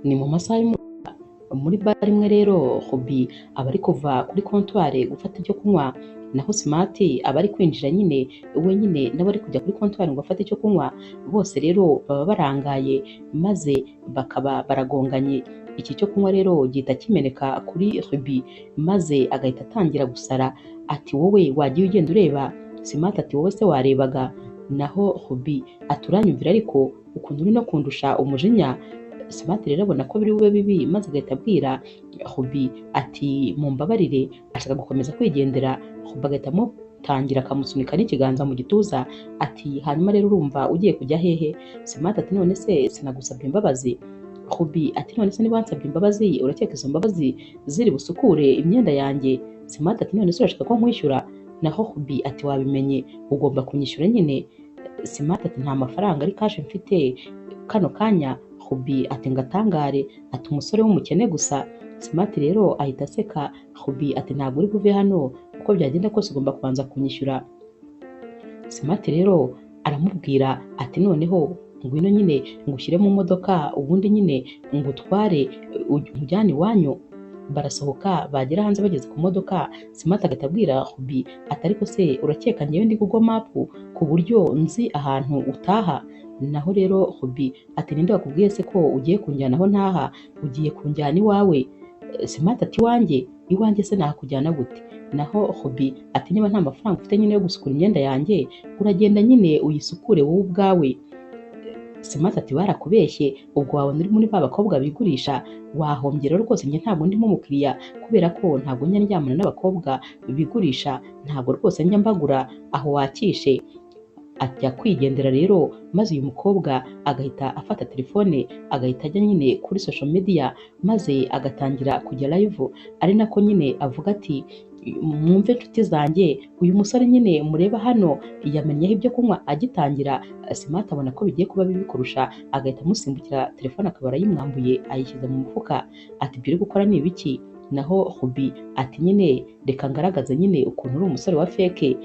Ni mu masaha muri bare imwe rero Hobby aba ari kuva kuri kontwari gufata icyo kunywa, naho Smart aba ari kwinjira nyine we nyine nawe ari kujya kuri kontwari ngo afate icyo kunywa, bose rero baba barangaye maze bakaba baragonganye. Iki cyo kunywa rero gihita kimeneka kuri Hobby maze agahita atangira gusara ati wowe wagiye ugenda ureba? Smart ati wowe se warebaga? Naho Hobby ati uranyumvira ariko ukuntu uri no kundusha umujinya. Smart rero abona ko biri bube bibi maze agahita abwira Hobby ati mumbabarire, ashaka gukomeza kwigendera. Hobby agahita amutangira akamusunika n'ikiganza mu gituza ati hanyuma rero urumva ugiye kujya hehe? Smart ati none se sinagusabye imbabazi? Hobby ati none se niba wansabye imbabazi urakeka izo mbabazi ziri busukure imyenda yanjye? Smart ati none se urashaka ko nkwishyura? Naho Hobby ati wabimenye ugomba kunyishyura nyine. Smart ati nta mafaranga ari cash mfite kano kanya. Hobby ati ngatangare, ati umusore w'umukene gusa. Smart rero ahita aseka. Hobby ati ntabwo uri buve hano, uko byagenda kose ugomba kubanza kunyishyura. Smart rero aramubwira ati noneho ngwino nyine ngushyire mu modoka ubundi nyine ngutware ujyane iwanyu. Barasohoka bagera hanze bageze ku modoka, Smart agahita abwira Hobby ati ariko se urakeka njyewe ndi Google Map ku buryo nzi ahantu utaha? Naho rero Hobby ati ninde wakubwiye se ko ugiye kunjyana aho ntaha? Ugiye kunjyana iwawe? Smart ati iwanjye se nakujyana gute? Naho Hobby ati niba nta mafaranga ufite nyine yo gusukura imyenda yanjye uragenda nyine uyisukure wowe ubwawe. Smart ati barakubeshye, ubwo wabona uri muri ba bakobwa bigurisha, wahombye rero rwose. Njye ntabwo ndimo umukiriya kubera ko ntabwo njya ndyamana n'abakobwa bigurisha, ntabwo rwose njya mbagura aho wakishe. Ajya kwigendera rero maze uyu mukobwa agahita afata telefone agahita ajya nyine kuri social media maze agatangira kujya live, ari nako nyine avuga ati mwumve inshuti zanjye, uyu musore nyine mureba hano yamenyeho ibyo kunywa agitangira. Smart abona ko bigiye kuba bibi kurusha, agahita amusimbukira telefone akaba arayimwambuye ayishyize mu mufuka ati ibyo uri gukora ni ibiki? Naho Hobby ati nyine reka ngaragaze nyine ukuntu uri umusore wa fake.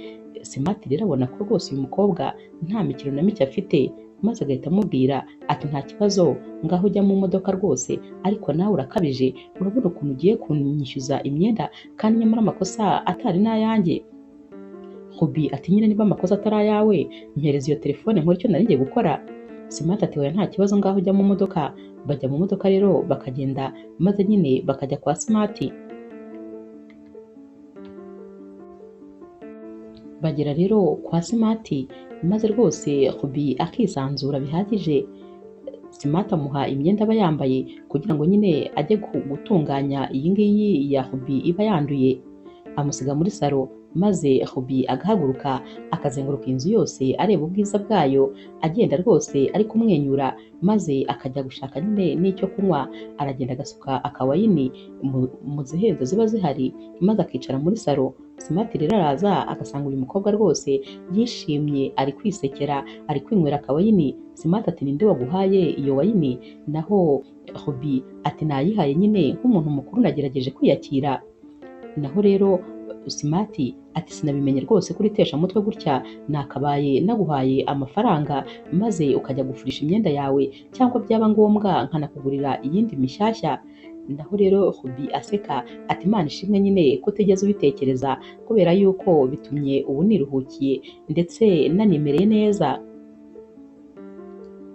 Smart rero abona ko rwose uyu mukobwa nta mikino na mike afite maze agahita amubwira ati nta kibazo ngaho ujya mu modoka rwose, ariko nawe urakabije, urabona ukuntu ugiye kunyishyuza imyenda kandi nyamara amakosa atari n'ayanjye. Hobby ati nyine niba amakosa atari ayawe mpereza iyo telefone nkore icyo nari ngiye gukora. Smart ati oya nta kibazo ngaho ujya mu modoka. Bajya mu modoka rero bakagenda maze nyine bakajya kwa Smart. Bagera rero kwa Smart maze rwose Hobby akisanzura bihagije. Smart amuha imyenda aba yambaye kugira ngo nyine ajye gutunganya iyi ngiyi ya Hobby iba yanduye. Amusiga muri salo maze Hobby agahaguruka akazenguruka inzu yose areba ubwiza bwayo, agenda rwose ari kumwenyura, maze akajya gushaka nyine n'icyo kunywa. Aragenda agasuka akawayini mu zihenzo ziba zihari maze akicara muri salo. Smart rero araza agasanga uyu mukobwa rwose yishimye ari kwisekera ari kwinywera akawayini. Smart ati ninde waguhaye iyo wayini? Naho Hobby ati nayihaye nyine nk'umuntu mukuru nagerageje kwiyakira. Naho rero Smart ati sinabimenye rwose kuri tesha mutwe gutya, nakabaye naguhaye amafaranga maze ukajya gufurisha imyenda yawe, cyangwa byaba ngombwa nkanakugurira iyindi mishyashya. Naho rero Hobby aseka ati Imana ishimwe nyine ko utigeze ubitekereza, kubera yuko bitumye ubu niruhukiye ndetse nanimereye neza.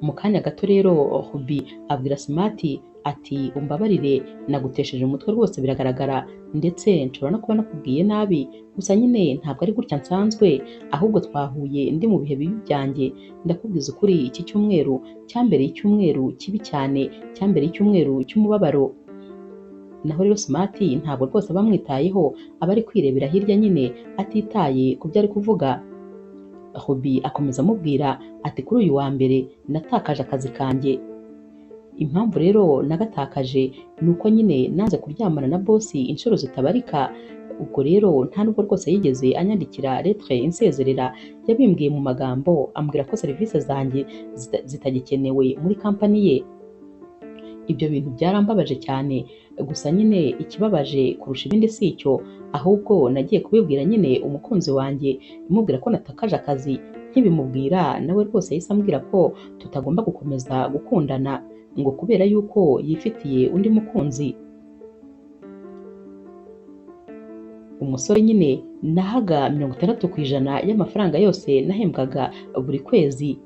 Mu kanya gato rero Hobby abwira Smart ati umbabarire nagutesheje umutwe rwose biragaragara, ndetse nshobora no kuba nakubwiye nabi, gusa nyine ntabwo ari gutya nsanzwe, ahubwo twahuye ndi mu bihe bibi byanjye. Ndakubwiza ukuri iki cyumweru cyambereye icyumweru kibi cyane, cyambereye icyumweru cy'umubabaro. Naho rero Smart ntabwo rwose bamwitayeho, aba ari kwirebera hirya nyine atitaye ku byo ari kuvuga. Hobby akomeza amubwira ati kuri uyu wa mbere natakaje akazi kanjye. Impamvu rero nagatakaje ni uko nyine nanze kuryamana na boss inshuro zitabarika. Ubwo rero nta nubwo rwose yigeze anyandikira lettre insezerera, yabimbwiye mu magambo ambwira ko serivisi zanjye zitagikenewe muri kampani ye. Ibyo bintu byarambabaje cyane, gusa nyine ikibabaje kurusha ibindi si icyo, ahubwo nagiye kubibwira nyine umukunzi wanjye imubwira ko natakaje akazi. Nkibimubwira nawe rwose yahise ambwira ko tutagomba gukomeza gukundana. ngo kubera yuko yifitiye undi mukunzi. Umusore nyine nahaga 60% y'amafaranga yose nahembwaga buri kwezi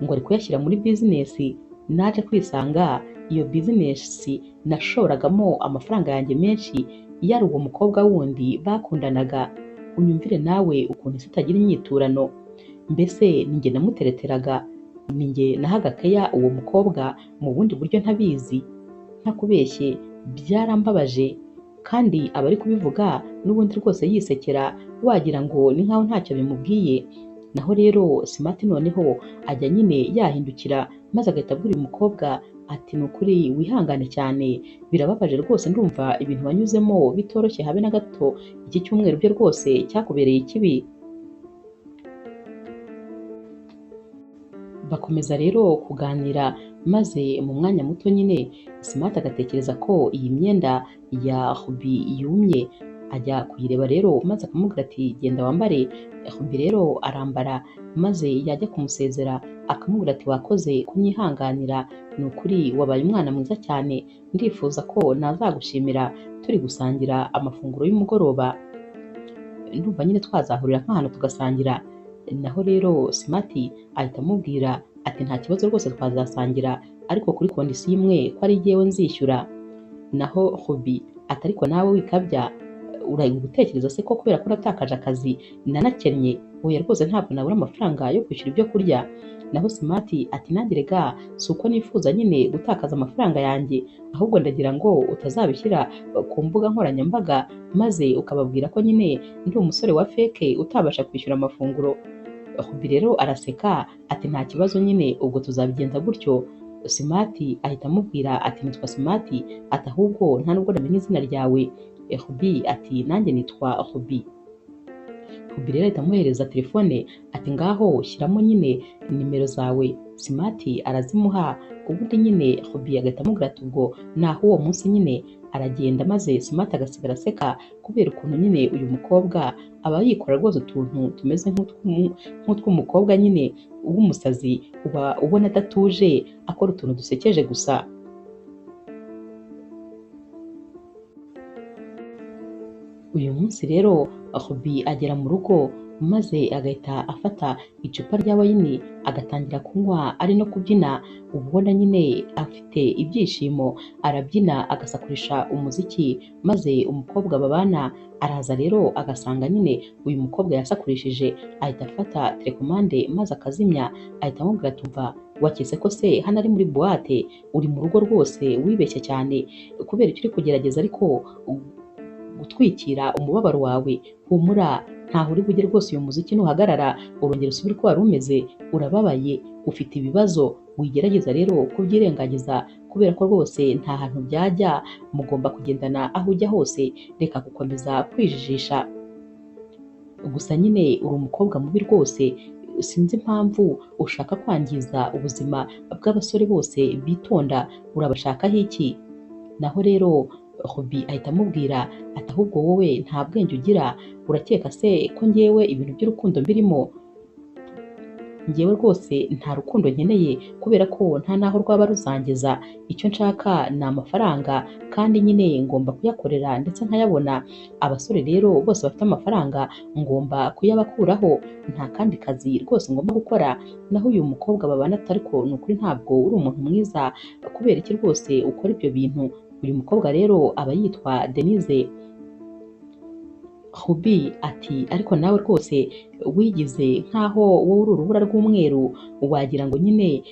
ngo ari kuyashyira muri bizinesi, naje kwisanga iyo bizinesi nashoragamo amafaranga yanjye menshi yari uwo mukobwa wundi bakundanaga. Unyumvire nawe ukuntu isi itagira inyiturano. Mbese ninjye namutereteraga, ninjye nahaga keya uwo mukobwa mu bundi buryo ntabizi. Ntakubeshye byarambabaje, kandi aba ari kubivuga n'ubundi rwose yisekera wagira ngo ni nkaho ntacyo bimubwiye. Naho rero Smart noneho ajya nyine yahindukira maze agahita abwira uyu mukobwa ati ni ukuri wihangane cyane, birababaje rwose, ndumva ibintu wanyuzemo bitoroshye habe na gato, iki cyumweru byo rwose cyakubereye kibi. Bakomeza rero kuganira, maze mu mwanya muto nyine Smart agatekereza ko iyi myenda ya Ruby yumye, ajya kuyireba rero maze akamubwira ati genda wambare. Ruby rero arambara, maze yajya kumusezera akamubwira ati wakoze kunyihanganira, ni ukuri wabaye umwana mwiza cyane, ndifuza ko nazagushimira turi gusangira amafunguro y'umugoroba, ndumva nyine twazahurira nk'ahantu tugasangira. Naho rero Smart ahita amubwira ati nta kibazo rwose twazasangira, ariko kuri kondisiyo imwe ko ari jyewe nzishyura. Naho Ruby ati ariko nawe wikabya, uri gutekereza se ko kubera ko natakaje akazi nanakennye, oya rwose ntabwo nabura amafaranga yo kwishyura ibyo kurya. Naho Smart ati nanjye rega si uko nifuza nyine gutakaza amafaranga yanjye, ahubwo ndagira ngo utazabishyira ku mbuga nkoranyambaga maze ukababwira ko nyine ndi umusore wa feke utabasha kwishyura amafunguro. Ruby rero araseka ati nta kibazo nyine, ubwo tuzabigenza gutyo. Smart ahita amubwira ati nitwa Smart, ati ahubwo nta nubwo namenye izina ryawe. Ruby ati nanjye nitwa Ruby. Ruby rero ahita amuhereza telefone ati ngaho shyiramo nyine nimero zawe. Smart arazimuha, ubundi nyine Ruby agahita amubwira ati ubwo naho uwo munsi nyine aragenda, maze Smart agasigara aseka kubera ukuntu nyine uyu mukobwa aba yikora rwose utuntu tumeze nk'utw'umukobwa nyine w'umusazi, uba ubona adatuje akora utuntu dusekeje gusa. Uyu munsi rero Ruby agera mu rugo maze agahita afata icupa rya wayini agatangira kunywa ari no kubyina, ubona nyine afite ibyishimo, arabyina agasakurisha umuziki, maze umukobwa babana araza rero agasanga nyine uyu mukobwa yasakurishije, ahita afata telekomande maze akazimya, ahita amubwira ati umva waketse ko se hano ari muri buwate, uri mu rugo rwose wibeshye cyane, kubera icyo uri kugerageza ariko gutwikira umubabaro wawe, humura ntaho uri bujye rwose, uyu muziki nuhagarara urongera usubire uko wari umeze, urababaye, ufite ibibazo, wigerageza rero kubyirengagiza kubera ko rwose nta hantu byajya, mugomba kugendana aho ujya hose, reka gukomeza kwijijisha. Gusa nyine uri umukobwa mubi rwose, sinzi impamvu ushaka kwangiza ubuzima bw'abasore bose bitonda, urabashakaho iki? Naho rero Ruby ahita amubwira ati ahubwo wowe nta bwenge ugira, urakeka se ko njyewe ibintu by'urukundo mbirimo? Njyewe rwose nta rukundo nkeneye kubera ko nta naho rwaba ruzangeza, icyo nshaka ni amafaranga kandi nyine ngomba kuyakorera ndetse nkayabona. Abasore rero bose bafite amafaranga ngomba kuyabakuraho, nta kandi kazi rwose ngomba gukora. Naho uyu mukobwa babana ariko ni ukuri ntabwo uri umuntu mwiza, kubera iki rwose ukora ibyo bintu? Uyu mukobwa rero aba yitwa Denise. Ruby ati ariko nawe rwose wigize nkaho wowe uri urubura rw'umweru, wagira ngo nyine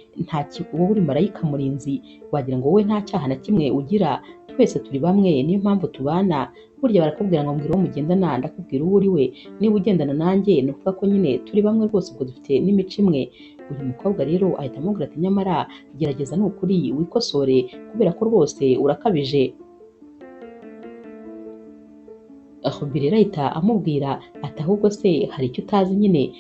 wowe uri marayika murinzi, wagira ngo wowe nta cyaha na kimwe ugira, twese turi bamwe niyo mpamvu tubana. Burya barakubwira ngo mbwira uwo mugendana ndakubwira uwo uri we, niba ugendana nanjye ni ukuvuga ko nyine turi bamwe rwose, ubwo dufite n'imico imwe. Uyu mukobwa rero ahita amubwira ati nyamara gerageza ni ukuri wikosore kubera ko rwose urakabije. Ruby rero ahita amubwira ati ahubwo se hari icyo utazi nyine,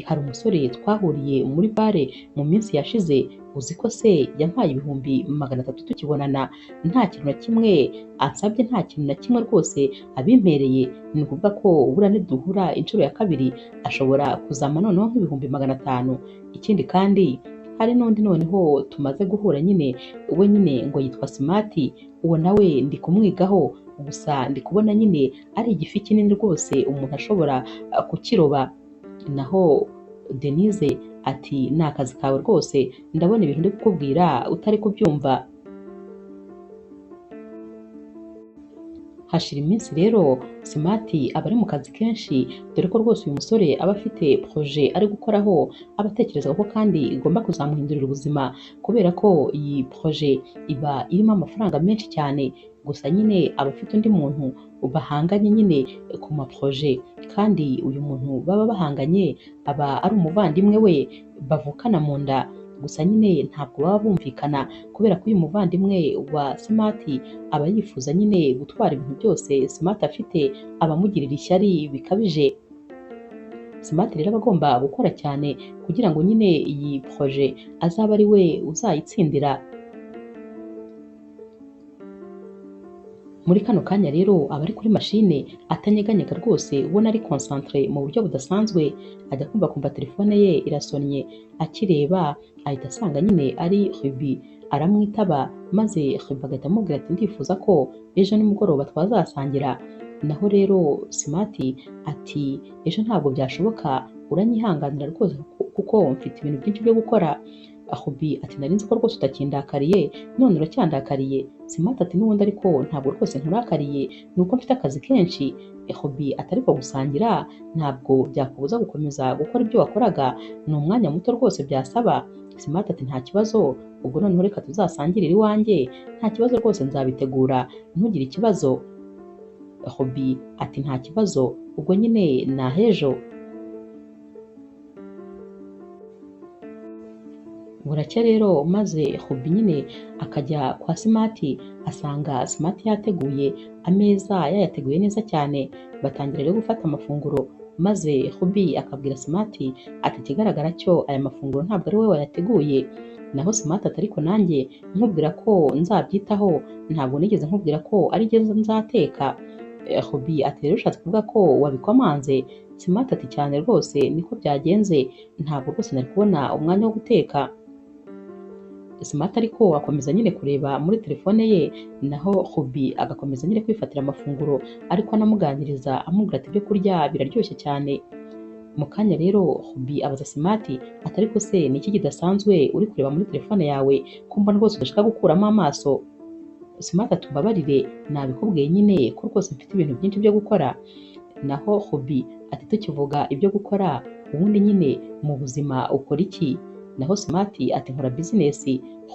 hari umusore twahuriye muri bare mu minsi yashize, uzi ko se yampaye 300,000 tukibonana, nta kintu na kimwe ansabye, nta kintu na kimwe rwose abimpereye. Ni ukuvuga ko buriya niduhura inshuro ya kabiri ashobora kuzama noneho nk'ibihumbi 500. Ikindi kandi hari n'undi noneho tumaze guhura nyine we nyine ngo yitwa Smart, uwo nawe ndi kumwigaho, gusa ndi kubona nyine ari igifi kinini rwose umuntu ashobora kukiroba. Naho Denise ati ni akazi kawe rwose, ndabona ibintu ndi kukubwira utari kubyumva. Hashira iminsi rero Smart aba ari mu kazi kenshi, dore ko rwose uyu musore aba afite projet ari gukoraho, aba atekereza ko kandi igomba kuzamuhindurira ubuzima, kubera ko iyi projet iba irimo amafaranga menshi cyane. Gusa nyine aba afite undi muntu bahanganye nyine ku ma projet, kandi uyu muntu baba bahanganye aba ari umuvandimwe we bavukana mu nda. Gusa nyine ntabwo baba bumvikana, kubera ko uyu muvandimwe wa Smart aba yifuza nyine gutwara ibintu byose Smart afite, aba amugirira ishyari bikabije. Smart rero aba agomba gukora cyane kugira ngo nyine iyi projet azabe ari we uzayitsindira. Muri kano kanya rero aba ari kuri mashine atanyeganyega rwose, ubona ari concentré mu buryo budasanzwe. Ajya kumva telefone ye irasonnye, akireba ahita asanga nyine ari Ruby. Aramwitaba maze Ruby agahita amubwira ati ndifuza ko ejo nimugoroba twazasangira. Naho rero Smart ati ejo ntabwo byashoboka, uranyihanganira rwose kuko mfite ibintu byinshi byo gukora. Ruby ati nari nzi ko rwose utakindakariye, none uracyandakariye. Smart ati n'ubundi ariko ntabwo rwose nkurakariye, ni uko mfite akazi kenshi. Ruby ati ariko gusangira ntabwo byakubuza gukomeza gukora ibyo wakoraga, ni umwanya muto rwose byasaba. Smart ati nta kibazo, ubwo noneho reka tuzasangirire iwanjye, nta kibazo rwose nzabitegura, ntugire ikibazo. Ruby ati nta kibazo, ubwo nyine ni ahejo. Buracya rero maze Ruby nyine akajya kwa Smart, asanga Smart yateguye ameza, yayateguye neza cyane. Batangira rero gufata amafunguro, maze Ruby akabwira Smart ati ikigaragara cyo aya mafunguro ntabwo ari we wayateguye. Naho Smart ati ariko nanjye nkubwira ko nzabyitaho, ntabwo nigeze nkubwira ko ari jye nzateka. Ruby ati rero ushatse kuvuga ko wabikomanze? Smart ati cyane rwose niko byagenze, ntabwo rwose nari kubona umwanya wo guteka. Smart ariko akomeza nyine kureba muri telefone ye, naho Ruby agakomeza nyine kwifatira amafunguro, ariko anamuganiriza amubwira ati ibyo kurya biraryoshye cyane. Mu kanya rero Ruby abaza Smart ati ariko se ni iki kidasanzwe uri kureba muri telefone yawe, ko mbona rwose udashaka gukuramo amaso? Smart ati umbabarire, nabikubwiye nyine ko rwose mfite ibintu byinshi byo gukora. Naho Ruby ati tukivuga ibyo gukora, ubundi nyine mu buzima ukora iki? Naho Smart ati nkora business.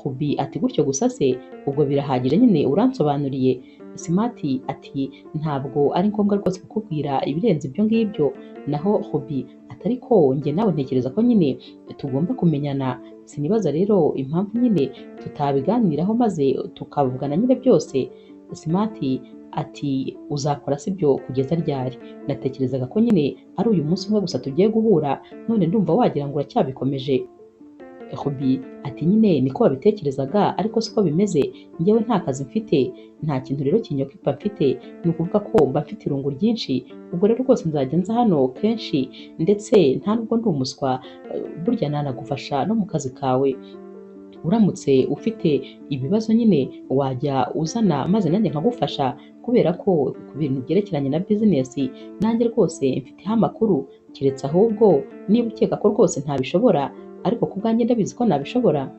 Ruby ati gutyo gusa se, ubwo birahagije nyine uransobanuriye? Smart ati ntabwo ari ngombwa rwose kukubwira ibirenze ibyo ngibyo. Naho Ruby ati ariko njye nawe ntekereza ko nyine tugomba kumenyana, sinibaza rero impamvu nyine tutabiganiraho maze tukavugana nyine byose. Smart ati uzakora sibyo kugeza ryari? Natekerezaga ko nyine ari uyu munsi umwe gusa tugiye guhura, none ndumva wagira ngo uracyabikomeje. Ruby ati nyine niko wabitekerezaga, ariko siko bimeze. Njyewe nta kazi mfite, nta kintu rero kinyokipa mfite, ni ukuvuga ko mba mfite irungu ryinshi. Ubwo rero rwose nzajya nza hano kenshi, ndetse nta nubwo ndi umuswa, burya nanagufasha no mu kazi kawe. Uramutse ufite ibibazo nyine wajya uzana maze nanjye nkagufasha, kubera ko ku bintu byerekeranye na business nanjye rwose mfiteho amakuru, keretse ahubwo niba ukeka ko rwose ntabishobora, ariko ku bwanjye ndabizi ko nabishobora.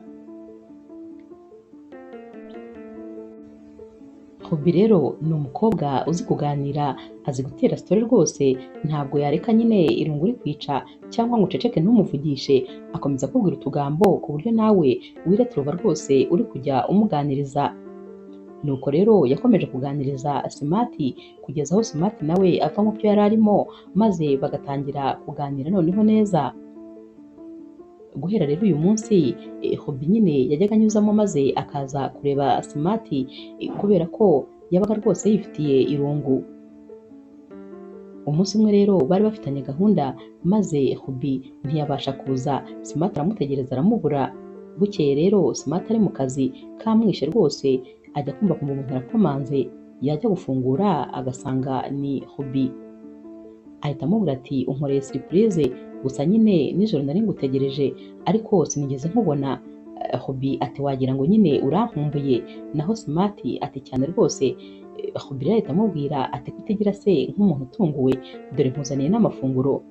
Ruby rero ni umukobwa uzi kuganira, azi gutera story rwose, ntabwo yareka nyine irungu rikwica cyangwa ngo uceceke ntumuvugishe, akomeza kubwira utugambo ku buryo nawe wireturuva rwose uri kujya umuganiriza. Nuko rero yakomeje kuganiriza Smart kugeza aho Smart nawe ava mu byo yari arimo, maze bagatangira kuganira noneho neza. Guhera rero uyu munsi Ruby nyine yajyaga anyuzamo maze akaza kureba Smart, kubera ko yabaga rwose yifitiye irungu. Umunsi umwe rero bari bafitanye gahunda, maze Ruby ntiyabasha kuza. Smart aramutegereza aramubura. Bukeye rero Smart ari mu kazi kamwishe rwose, ajya kumva umuntu arakomanze, yajya gufungura agasanga ni Ruby. ahita amubwira ati unkoreye surprise gusa nyine nijoro nari ngutegereje ariko sinigeze nkubona. Hobby ati wagira ngo nyine urankumbuye. Naho Smart ati cyane rwose. Hobby rero ahita amubwira ati kutigira se nk'umuntu utunguwe, dore nkuzaniye n'amafunguro.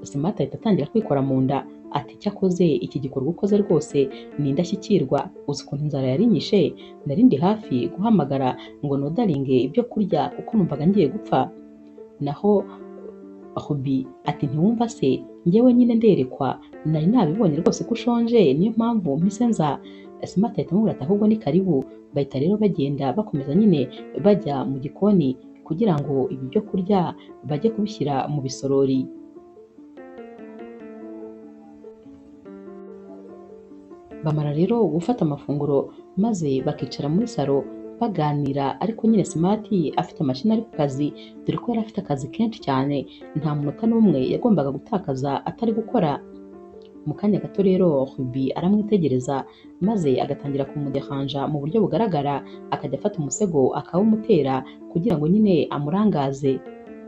Smart ahita atangira kwikora mu nda ati cyakoze iki gikorwa ukoze rwose ni indashyikirwa, uzi ukuntu inzara yarinyishe, nari ndi hafi guhamagara ngo nodaringe ibyo kurya kuko numvaga ngiye gupfa. Naho Hobby ati ntiwumva se njyewe nyine nderekwa, nari nabibonye rwose ko ushonje niyo mpamvu mpise nza. Smart ahita amubwira ati ahubwo ni karibu. Bahita rero bagenda bakomeza nyine bajya mu gikoni kugira ngo ibi byo kurya bajye kubishyira mu bisorori. Bamara rero gufata amafunguro maze bakicara muri salo baganira, ariko nyine Smart afite mashini ari ku kazi, dore ko yari afite akazi kenshi cyane, nta munota n'umwe yagombaga gutakaza atari gukora. Mu kanya gato rero Hobby aramwitegereza maze agatangira kumudehanja mu buryo bugaragara, akajya afata umusego akawumutera kugira ngo nyine amurangaze.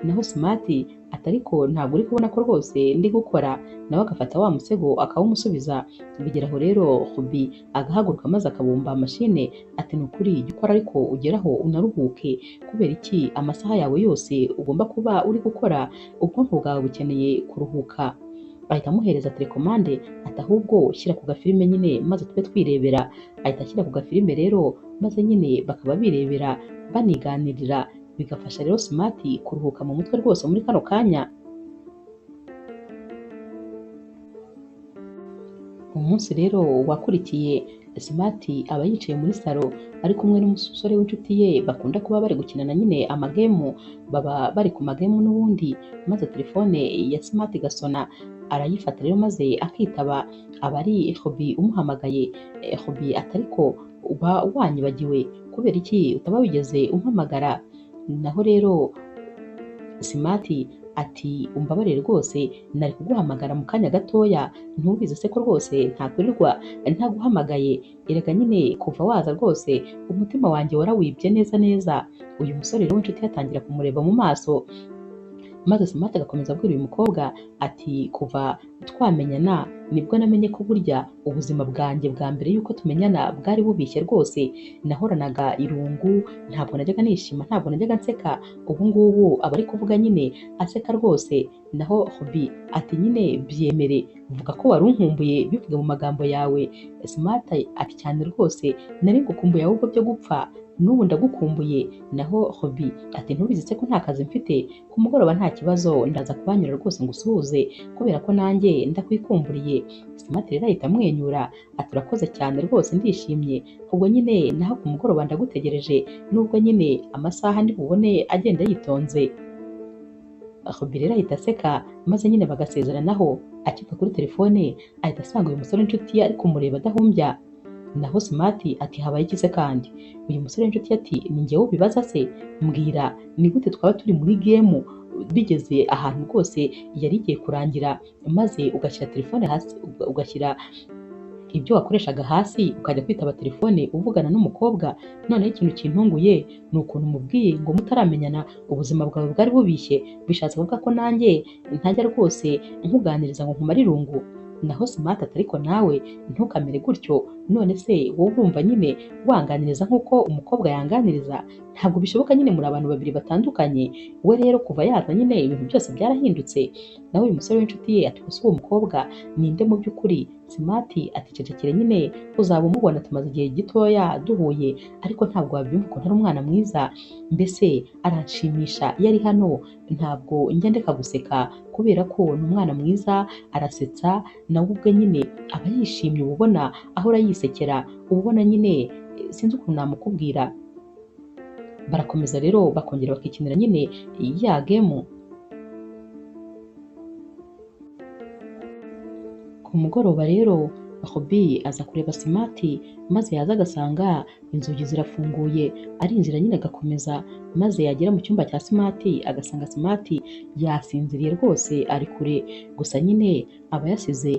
Naho Smart ati ariko ntabwo uri kubona ko rwose ndi gukora, nawe agafata wa musego akawumusubiza. Bigeraho rero Hobby agahaguruka maze akabumba mashine ati ni ukuri jya ukora ariko ugeraho unaruhuke, kubera iki amasaha yawe yose ugomba kuba uri gukora, ubwonko bwawe bukeneye kuruhuka. Ahita amuhereza telekomande ati ahubwo shyira ku gafilime nyine maze tube twirebera. Ahita ashyira ku gafilime rero maze nyine bakaba birebera baniganirira, bigafasha rero Smart kuruhuka mu mutwe rwose muri kano kanya. Umunsi rero wakurikiye Smart aba yicaye muri salo ari kumwe n'umusore w'inshuti ye bakunda kuba bari gukinana nyine amagemu, baba bari ku magemu n'ubundi, maze telefone ya Smart igasona, arayifata rero maze akitaba, aba ari Hobby umuhamagaye. Hobby ati ariko uba wanyibagiwe, kubera iki utaba wigeze umpamagara? Naho rero Smart ati umbabarire rwose nari kuguhamagara mu kanya gatoya, ntubizi se ko rwose ntakwirirwa ntaguhamagaye, erega nyine kuva waza rwose umutima wanjye warawibye neza neza. Uyu musore rero w'inshuti yatangira kumureba mu maso, maze Smart agakomeza abwira uyu mukobwa ati kuva twamenyana nibwo namenye ko burya ubuzima bwanjye bwa mbere yuko tumenyana bwari bubishye rwose, nahoranaga irungu, ntabwo najyaga nishima, ntabwo najyaga nseka, ubu ngubu aba ari kuvuga nyine aseka rwose. Naho Hobby ati nyine byemere, vuga ko wari unkumbuye bivuge mu magambo yawe. Smart ati cyane rwose nari ngukumbuye ahubwo byo gupfa, n'ubu ndagukumbuye. Naho Hobby ati ntubizi se ko nta kazi mfite, ku mugoroba nta kibazo ndaza kubanyura rwose ngo usuhuze, kubera ko nanjye ndakwikumburiye. Smart rero ahita amwenyura ati urakoze cyane rwose ndishimye, ubwo nyine naho ku mugoroba ndagutegereje, nubwo nyine amasaha ndi bubone agenda yitonze. Hobby rero ahita aseka maze nyine bagasezeranaho. Akiva kuri telefone ahita asanga uyu musore w'inshuti ye ari kumureba adahumbya. Naho Smart ati habaye iki se kandi? Uyu musore w'inshuti ati ni njyewe ubibaza se, mbwira ni gute twaba turi muri gemu bigeze ahantu rwose yari igiye kurangira, maze ugashyira telefone hasi, ugashyira ibyo wakoreshaga hasi ukajya kwitaba telefone uvugana n'umukobwa. Noneho ikintu kintunguye ni ukuntu mubwiye ngo mutaramenyana ubuzima bwawe bwari bubishye, bishatse kuvuga ko nanjye ntajya rwose nkuganiriza ngo nkumare irungu. Naho Smart ati ariko nawe ntukamere gutyo, none se wowe urumva nyine wanganiriza nk'uko umukobwa yanganiriza? Ntabwo bishoboka, nyine muri abantu babiri batandukanye. We rero kuva yaza nyine ibintu byose byarahindutse. Nawe uyu musore w'inshuti ye ati gusa uwo mukobwa ninde mu by'ukuri? Smart ati cecekere nyine uzaba umubona, tumaze igihe gitoya duhuye, ariko ntabwo wabyumva ukuntu ari umwana mwiza, mbese aranshimisha iyo ari hano, ntabwo njya ndeka guseka kubera ko ni umwana mwiza, arasetsa, nawe ubwe nyine aba yishimye, uba ubona ahora yisekera, uba ubona nyine sinzi ukuntu namukubwira. Barakomeza rero bakongera bakikinira nyine ya gemu. Ku mugoroba rero Hobby aza kureba Smart, maze yaza agasanga inzugi zirafunguye, arinjira nyine agakomeza, maze yagera mu cyumba cya Smart agasanga Smart yasinziriye rwose ari kure, gusa nyine aba yasize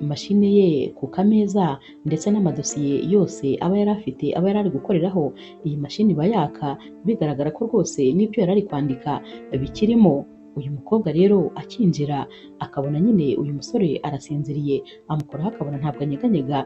mashine ye ku kameza ndetse n'amadosiye yose aba yari afite aba yari ari gukoreraho, iyi mashini iba yaka bigaragara ko rwose n'ibyo yari ari kwandika bikirimo. Uyu mukobwa rero akinjira akabona nyine uyu musore arasinziriye, amukoraho akabona ntabwo anyeganyega,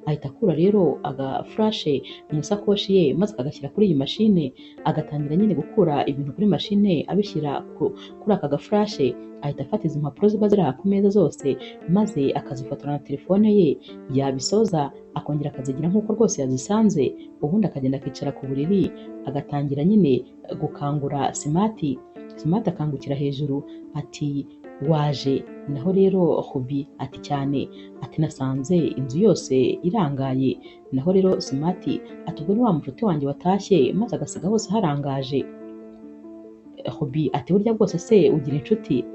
ahita akura rero agafurashe mu isakoshi ye maze akagashyira kuri iyi mashine, agatangira nyine gukura ibintu kuri mashine abishyira kuri aka gafurashe. Ahita afata izi mpapuro ziba ziri aha ku meza zose maze akazifotora na telefone ye, yabisoza akongera akazigira nk'uko rwose yazisanze, ubundi akagenda akicara ku buriri agatangira nyine gukangura Simati. Simati akangukira hejuru ati waje? Naho rero Ruby ati cyane, ati nasanze inzu yose irangaye. Naho rero Simati ati ubwo ni wa mushuti wanjye watashye maze agasiga hose harangaje? Ruby ati burya bwose se ugira inshuti?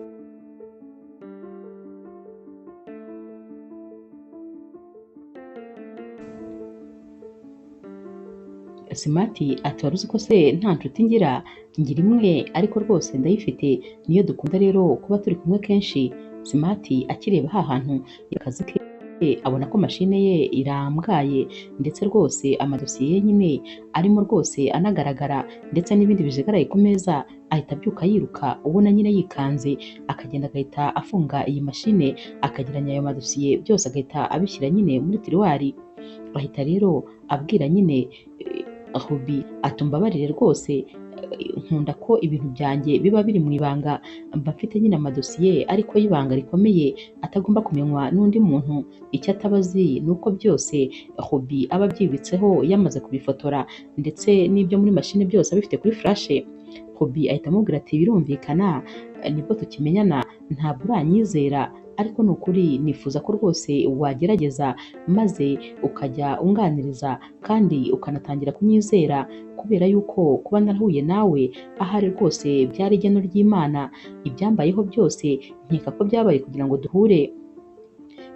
Simati ati wari uzi ko se nta nshuti ngira imwe ariko rwose ndayifite, niyo dukunda rero kuba turi kumwe kenshi. Simati akireba ha hantu akazi ke abona ko mashine ye irambwaye ndetse rwose amadosiye ye nyine arimo rwose anagaragara ndetse n'ibindi bijagaraye ku meza, ahita abyuka yiruka ubona nyine yikanze, akagenda agahita afunga iyi mashine akageranya ayo madosiye byose agahita abishyira nyine muri tiruwari. Ahita rero abwira nyine Ruby ati umbabarire rwose, nkunda ko ibintu byanjye biba biri mu ibanga, mba mfite nyine amadosiye ariko y'ibanga rikomeye atagomba kumenywa n'undi muntu. Icyo ataba azi ni uko byose Ruby aba abyibitseho yamaze kubifotora ndetse n'ibyo muri mashini byose abifite kuri furashe. Ruby ahita amubwira ati birumvikana nibwo tukimenyana, ntabwo uranyizera ariko ni ukuri nifuza ko rwose wagerageza maze ukajya unganiriza kandi ukanatangira kunyizera, kubera yuko kuba narahuye nawe ahari rwose byari igeno ry'Imana. Ibyambayeho byose nkeka ko byabaye kugira ngo duhure.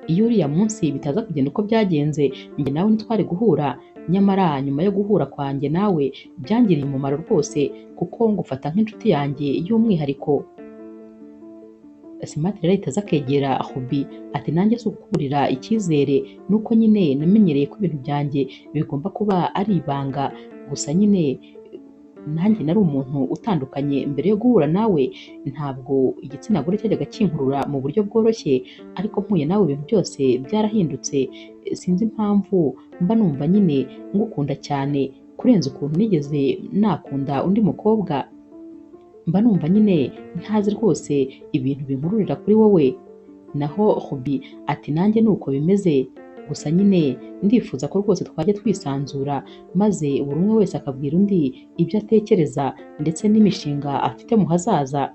Iyo uriya munsi bitaza kugenda uko byagenze, njye nawe ntitwari guhura, nyamara nyuma yo guhura kwanjye nawe byangiriye umumaro rwose kuko ngufata nk'inshuti yanjye y'umwihariko. Simati rero ahita aza akegera Ruby ati nanjye si ukukuburira icyizere, nuko nyine namenyereye ko ibintu byanjye bigomba kuba ari ibanga, gusa nyine nanjye nari umuntu utandukanye mbere yo guhura nawe, ntabwo igitsina gore cyajyaga kinkurura mu buryo bworoshye, ariko mpuye nawe ibintu byose byarahindutse. Sinzi impamvu mba numva nyine ngukunda cyane kurenza ukuntu nigeze nakunda undi mukobwa, mba numva nyine ntazi rwose ibintu binkururira kuri wowe. Naho Ruby ati nanjye nuko bimeze, gusa nyine ndifuza ko rwose twajya twisanzura maze buri umwe wese akabwira undi ibyo atekereza ndetse n'imishinga afite mu hazaza.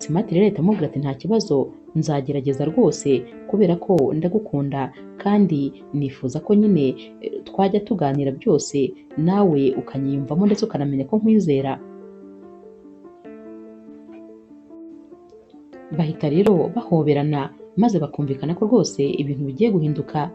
Simati rero ahita amubwira ati nta kibazo, nzagerageza rwose kubera ko ndagukunda kandi nifuza ko nyine twajya tuganira byose nawe ukanyiyumvamo ndetse ukanamenya ko nkwizera. Bahita rero bahoberana maze bakumvikana ko rwose ibintu bigiye guhinduka.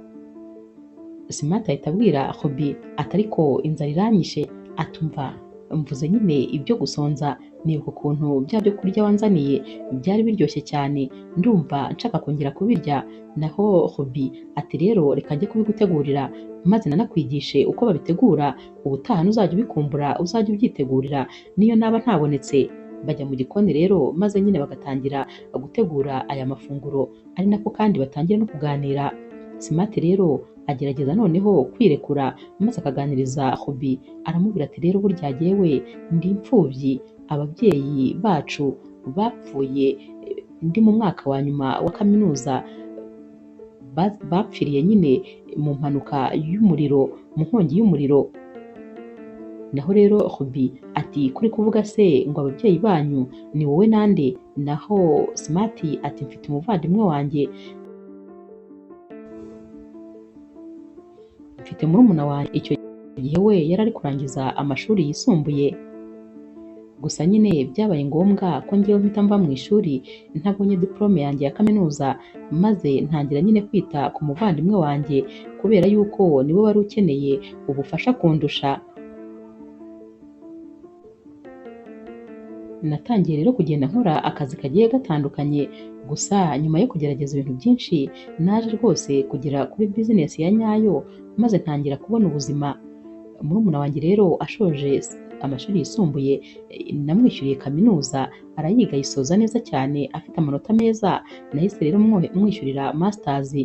Simati ahita abwira Ruby ati ariko inzara iranyishe, atumva mvuze nyine ibyo gusonza, nibuka ukuntu bya byo kurya wanzaniye byari biryoshye cyane, ndumva nshaka kongera kubirya. Naho Ruby ati rero reka njye kubigutegurira maze nanakwigishe uko babitegura, ubutaha ntuzajya ubikumbura uzajya ubyitegurira niyo naba ntabonetse. Bajya mu gikoni rero maze nyine bagatangira gutegura aya mafunguro, ari nako kandi batangira no kuganira. Simati rero agerageza noneho kwirekura maze akaganiriza Ruby, aramubwira ati rero burya jyewe ndi imfubyi, ababyeyi bacu bapfuye ndi mu mwaka wa nyuma wa kaminuza, bapfiriye nyine mu mpanuka y'umuriro, mu nkongi y'umuriro. Naho rero Ruby ati kuri kuvuga se ngo ababyeyi banyu ni wowe nande? Naho Simati ati mfite umuvandimwe wanjye, mfite murumuna wanjye, icyo gihe we yari ari kurangiza amashuri yisumbuye, gusa nyine byabaye ngombwa ko ngewe mpita mva mu ishuri ntabonye diplome yanjye ya kaminuza, maze ntangira nyine kwita ku muvandimwe wanjye kubera yuko niwe wari ukeneye ubufasha kundusha. Natangiye rero kugenda nkora akazi kagiye gatandukanye, gusa nyuma yo kugerageza ibintu byinshi naje rwose kugera kuri business ya nyayo maze ntangira kubona ubuzima. Murumuna wanjye rero ashoje amashuri yisumbuye, namwishyuriye kaminuza arayiga ayisoza neza cyane afite amanota meza. Nahise rero mwishyurira masters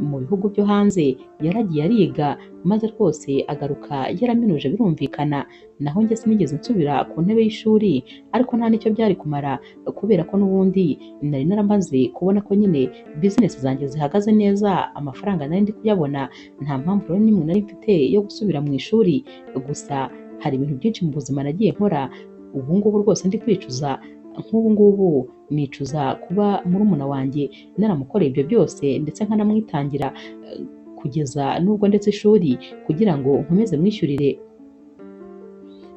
mu bihugu byo hanze. Yaragiye ariga maze rwose agaruka yaraminuje birumvikana. Naho njye sinigeze nsubira ku ntebe y'ishuri, ariko nta nicyo byari kumara kubera ko n'ubundi nari naramaze kubona ko nyine business zanjye zihagaze neza, amafaranga nari ndi kuyabona, nta mpamvu rero n'imwe nari mfite yo gusubira mu ishuri. Gusa hari ibintu byinshi mu buzima nagiye nkora, ubu ngubu rwose ndi kwicuza. Nk'ubu ngubu nicuza kuba murumuna wanjye naramukoreye ibyo byose ndetse nkanamwitangira, kugeza n'ubwo ndetse ishuri kugira ngo nkomeze mwishyurire.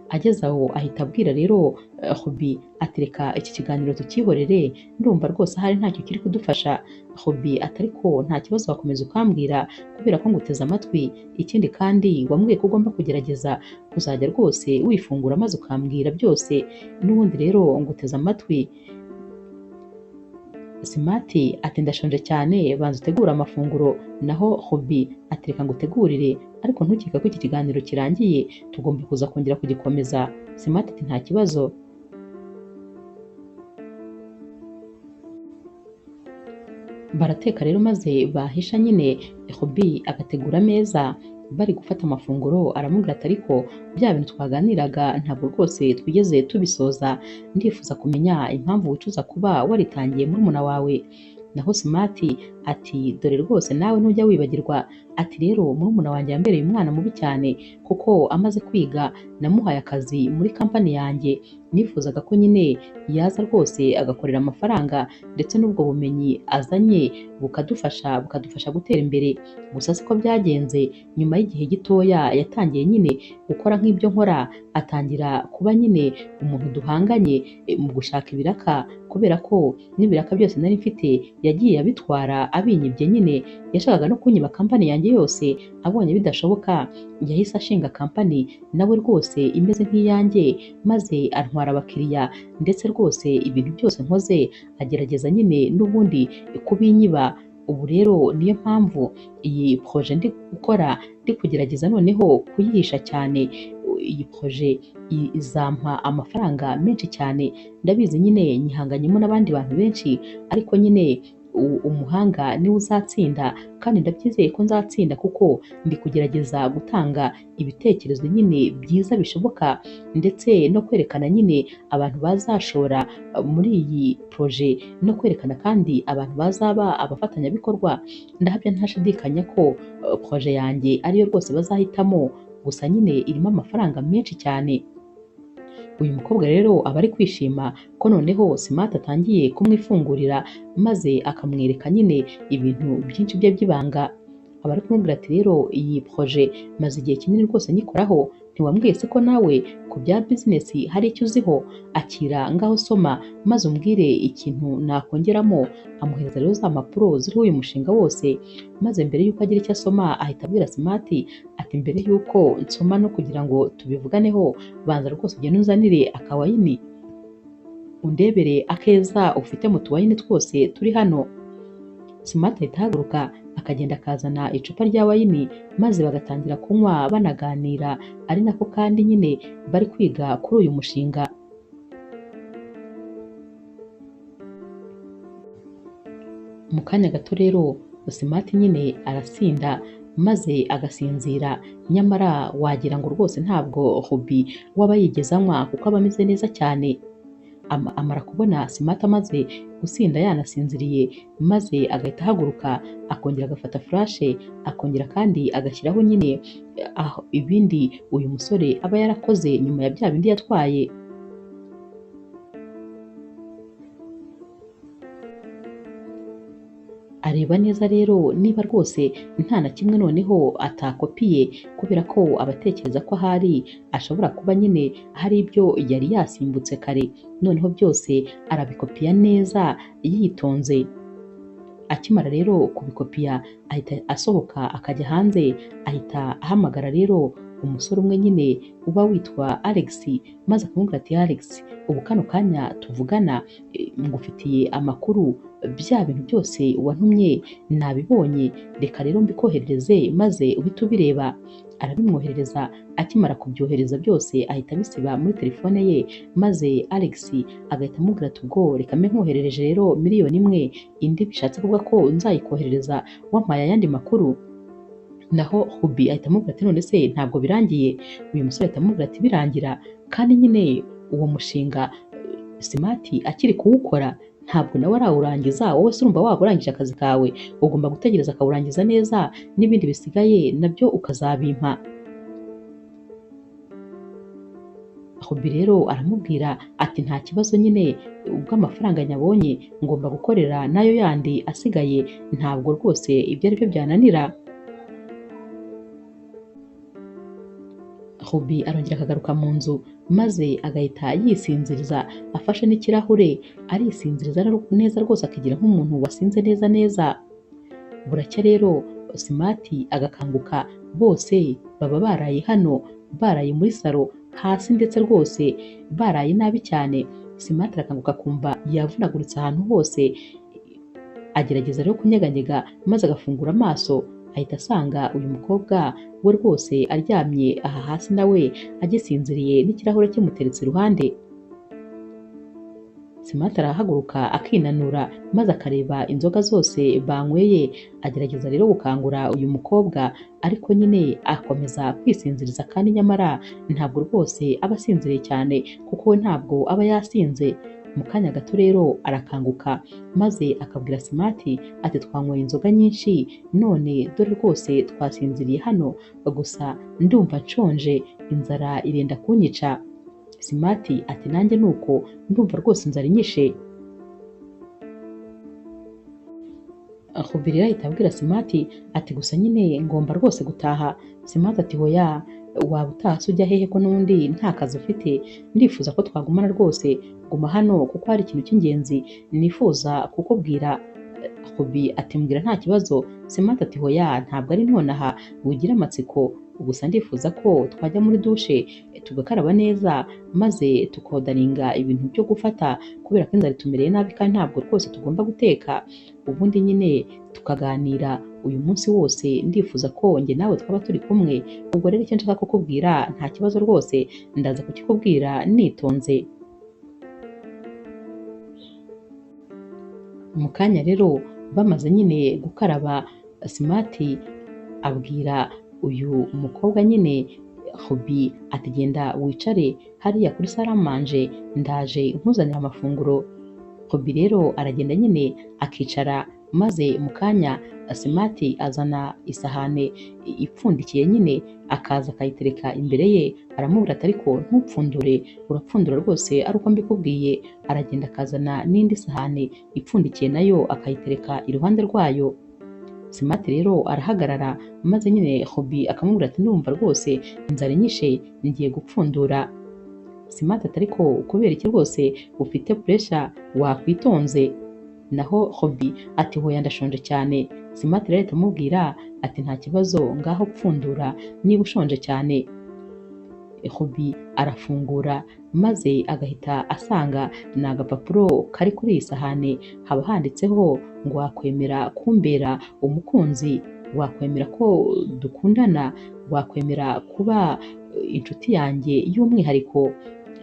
Ageze aho ahita abwira rero Hobby ati reka iki kiganiro tukihorere, ndumva rwose ahari ntacyo kiri kudufasha. Hobby ati ariko nta kibazo wakomeza ukambwira kubera ko nguteze amatwi, ikindi kandi wambwiye ko ugomba kugerageza kuzajya rwose wifungura maze ukambwira byose, n'ubundi rero nguteze amatwi. Smart ati ndashonje cyane, banza utegure amafunguro. Naho Hobby ati reka ngutegurire, ariko ntukeka ko iki kiganiro kirangiye, tugomba kuza kongera kugikomeza. Smart ati nta kibazo. Barateka rero maze bahisha nyine Hobby agategura ameza, bari gufata amafunguro aramubwira ati ariko bya bintu twaganiraga ntabwo rwose twigeze tubisoza, ndifuza kumenya impamvu wicuza kuba waritangiye murumuna wawe. Naho Smart ati dore rwose nawe ntujya wibagirwa, ati rero murumuna wanjye yambereye umwana mubi cyane, kuko amaze kwiga namuhaye akazi muri kampani yanjye, nifuzaga ko nyine yaza rwose agakorera amafaranga ndetse n'ubwo bumenyi azanye bukadufasha gutera imbere. Gusa siko byagenze, nyuma y'igihe gitoya yatangiye nyine gukora nk'ibyo nkora, atangira kuba nyine umuntu duhanganye mu gushaka ibiraka, kubera ko n'ibiraka byose nari mfite yagiye abitwara abinyibye. Nyine yashakaga no kunyiba kampani yanjye yose, abonye bidashoboka yahise ashinga kampani nawe rwose imeze nk'iyanjye, maze antwara abakiriya ndetse rwose ibintu byose nkoze agerageza nyine n'ubundi kubinyiba. Ubu rero niyo mpamvu iyi projet ndi gukora ndi kugerageza noneho kuyihisha cyane. Iyi projet izampa amafaranga menshi cyane, ndabizi nyine nyihanganyemo n'abandi bantu benshi, ariko nyine umuhanga niwe uzatsinda, kandi ndabyizeye ko nzatsinda kuko ndi kugerageza gutanga ibitekerezo nyine byiza bishoboka, ndetse no kwerekana nyine abantu bazashora muri iyi projet, no kwerekana kandi abantu bazaba abafatanyabikorwa. Ndahamya ntashidikanya ko projet yanjye ariyo rwose bazahitamo, gusa nyine irimo amafaranga menshi cyane. Uyu mukobwa rero aba ari kwishima ko noneho Smart atangiye kumwifungurira maze akamwereka nyine ibintu byinshi bye by'ibanga. Aba ari kumubwira ati rero iyi projet maze igihe kinini rwose nyikoraho, ntiwambwiye se ko nawe ku bya business hari icyo uziho? Akira ngaho soma maze umbwire ikintu nakongeramo. Amuhereza rero za mpapuro ziriho uyu mushinga wose, maze mbere y'uko agira icyo asoma ahita abwira Smart ati mbere y'uko nsoma no kugira ngo tubivuganeho, banza rwose ugende unzanire akawayini, undebere akeza ufite mu tuwayini twose turi hano. Smart ahita ahaguruka akagenda akazana icupa rya wayini, maze bagatangira kunywa banaganira, ari nako kandi nyine bari kwiga kuri uyu mushinga. Mu kanya gato rero Smart nyine arasinda maze agasinzira, nyamara wagira ngo rwose ntabwo Hobby waba yigeze anywa kuko aba ameze neza cyane. Amara kubona Smart amaze gusinda yanasinziriye, maze agahita ahaguruka akongera agafata flash, akongera kandi agashyiraho nyine ibindi uyu musore aba yarakoze nyuma ya bya bindi yatwaye. Areba neza rero niba rwose nta na kimwe noneho atakopiye, kubera ko abatekereza ko ahari ashobora kuba nyine hari ibyo yari yasimbutse kare, noneho byose arabikopiya neza yitonze. Akimara rero kubikopiya ahita asohoka akajya hanze, ahita ahamagara rero umusore umwe nyine uba witwa Alex, maze akamubwira ati Alex, ubu kano kanya tuvugana ngufitiye amakuru, bya bintu byose wantumye nabibonye, reka rero mbikoherereze maze uhite ubireba. Arabimwoherereza, akimara kubyohereza byose ahita abisiba muri telefone ye, maze Alex agahita amubwira ati ubwo reka mbe nkoherereje rero miliyoni imwe, indi bishatse kuvuga ko nzayikoherereza wampaye ayandi makuru. Naho Hubi ahita amubwira ati none se ntabwo birangiye? Uyu musore ahita amubwira ati birangira kandi nyine uwo mushinga Smart akiri kuwukora ntabwo nawe arawurangiza, wowe se urumva waba urangije akazi kawe? Ugomba gutegereza akawurangiza neza, n'ibindi bisigaye nabyo ukazabimpa. Hubi rero aramubwira ati nta kibazo nyine, ubwo amafaranga nyabonye ngomba gukorera nayo yandi asigaye, ntabwo rwose ibyo ari byo byananira. Hubi arongera akagaruka mu nzu, maze agahita yisinziriza afashe n'ikirahure, arisinziriza neza rwose akigira nk'umuntu wasinze neza neza. Buracya rero Smart agakanguka, bose baba baraye hano, baraye muri salo hasi ndetse rwose baraye nabi cyane. Smart arakanguka akumva yavunaguritse ahantu hose, agerageza rero kunyeganyega maze agafungura amaso, ahita asanga uyu mukobwa we rwose aryamye aha hasi nawe agisinziriye n'ikirahure kimuteretse iruhande. Smart arahaguruka akinanura maze akareba inzoga zose banyweye, agerageza rero gukangura uyu mukobwa, ariko nyine akomeza kwisinziriza kandi nyamara ntabwo rwose aba asinziriye cyane kuko we ntabwo aba yasinze. Mu kanya gato rero arakanguka maze akabwira Smart ati twanyweye inzoga nyinshi none dore rwose twasinziriye hano, gusa ndumva nshonje, inzara irenda kunyica. Smart ati nanjye nuko ndumva rwose inzara inyishe. Hubi rero ahita abwira Smart ati gusa nyine ngomba rwose gutaha. Smart ati hoya, waba utaha se ujya hehe ko n'undi nta kazi ufite? Ndifuza ko twagumana rwose, guma hano kuko hari ikintu cy'ingenzi nifuza kukubwira. Hubi ati mbwira nta kibazo. Smart ati hoya, ntabwo ari nonaha, wigira amatsiko, gusa ndifuza ko twajya muri dushe tugakaraba neza maze tukodaringa ibintu byo gufata kubera ko inzara itumereye nabi kandi ntabwo rwose tugomba guteka, ubundi nyine tukaganira uyu munsi wose. Ndifuza ko njye nawe twaba turi kumwe, ubwo rero icyo nshaka kukubwira nta kibazo rwose ndaza kukikubwira nitonze. Mu kanya rero bamaze nyine gukaraba, Smart abwira uyu mukobwa nyine Hubi ati genda wicare hariya kuri saramanje, ndaje nkuzanira amafunguro. Hubi rero aragenda nyine akicara, maze mu kanya Smart azana isahane ipfundikiye nyine, akaza akayitereka imbere ye. Aramubwira ati ariko ntupfundure, urapfundura rwose ari uko mbikubwiye. Aragenda akazana n'indi sahane ipfundikiye nayo akayitereka iruhande rwayo. Smart rero arahagarara maze nyine Hubi akamubwira ati ndumva rwose inzara inyishe, ngiye gupfundura. Smart ati ariko kubera iki rwose ufite pressure, wakwitonze? Naho Hubi ati hoya ndashonje cyane. Smart rero atamubwira ati nta kibazo, ngaho pfundura niba ushonje cyane. Hubi arafungura maze agahita asanga ni agapapuro kari kuri iyi sahane, haba handitseho ngo wakwemera kumbera umukunzi, wakwemera ko dukundana, wakwemera kuba inshuti yanjye y'umwihariko.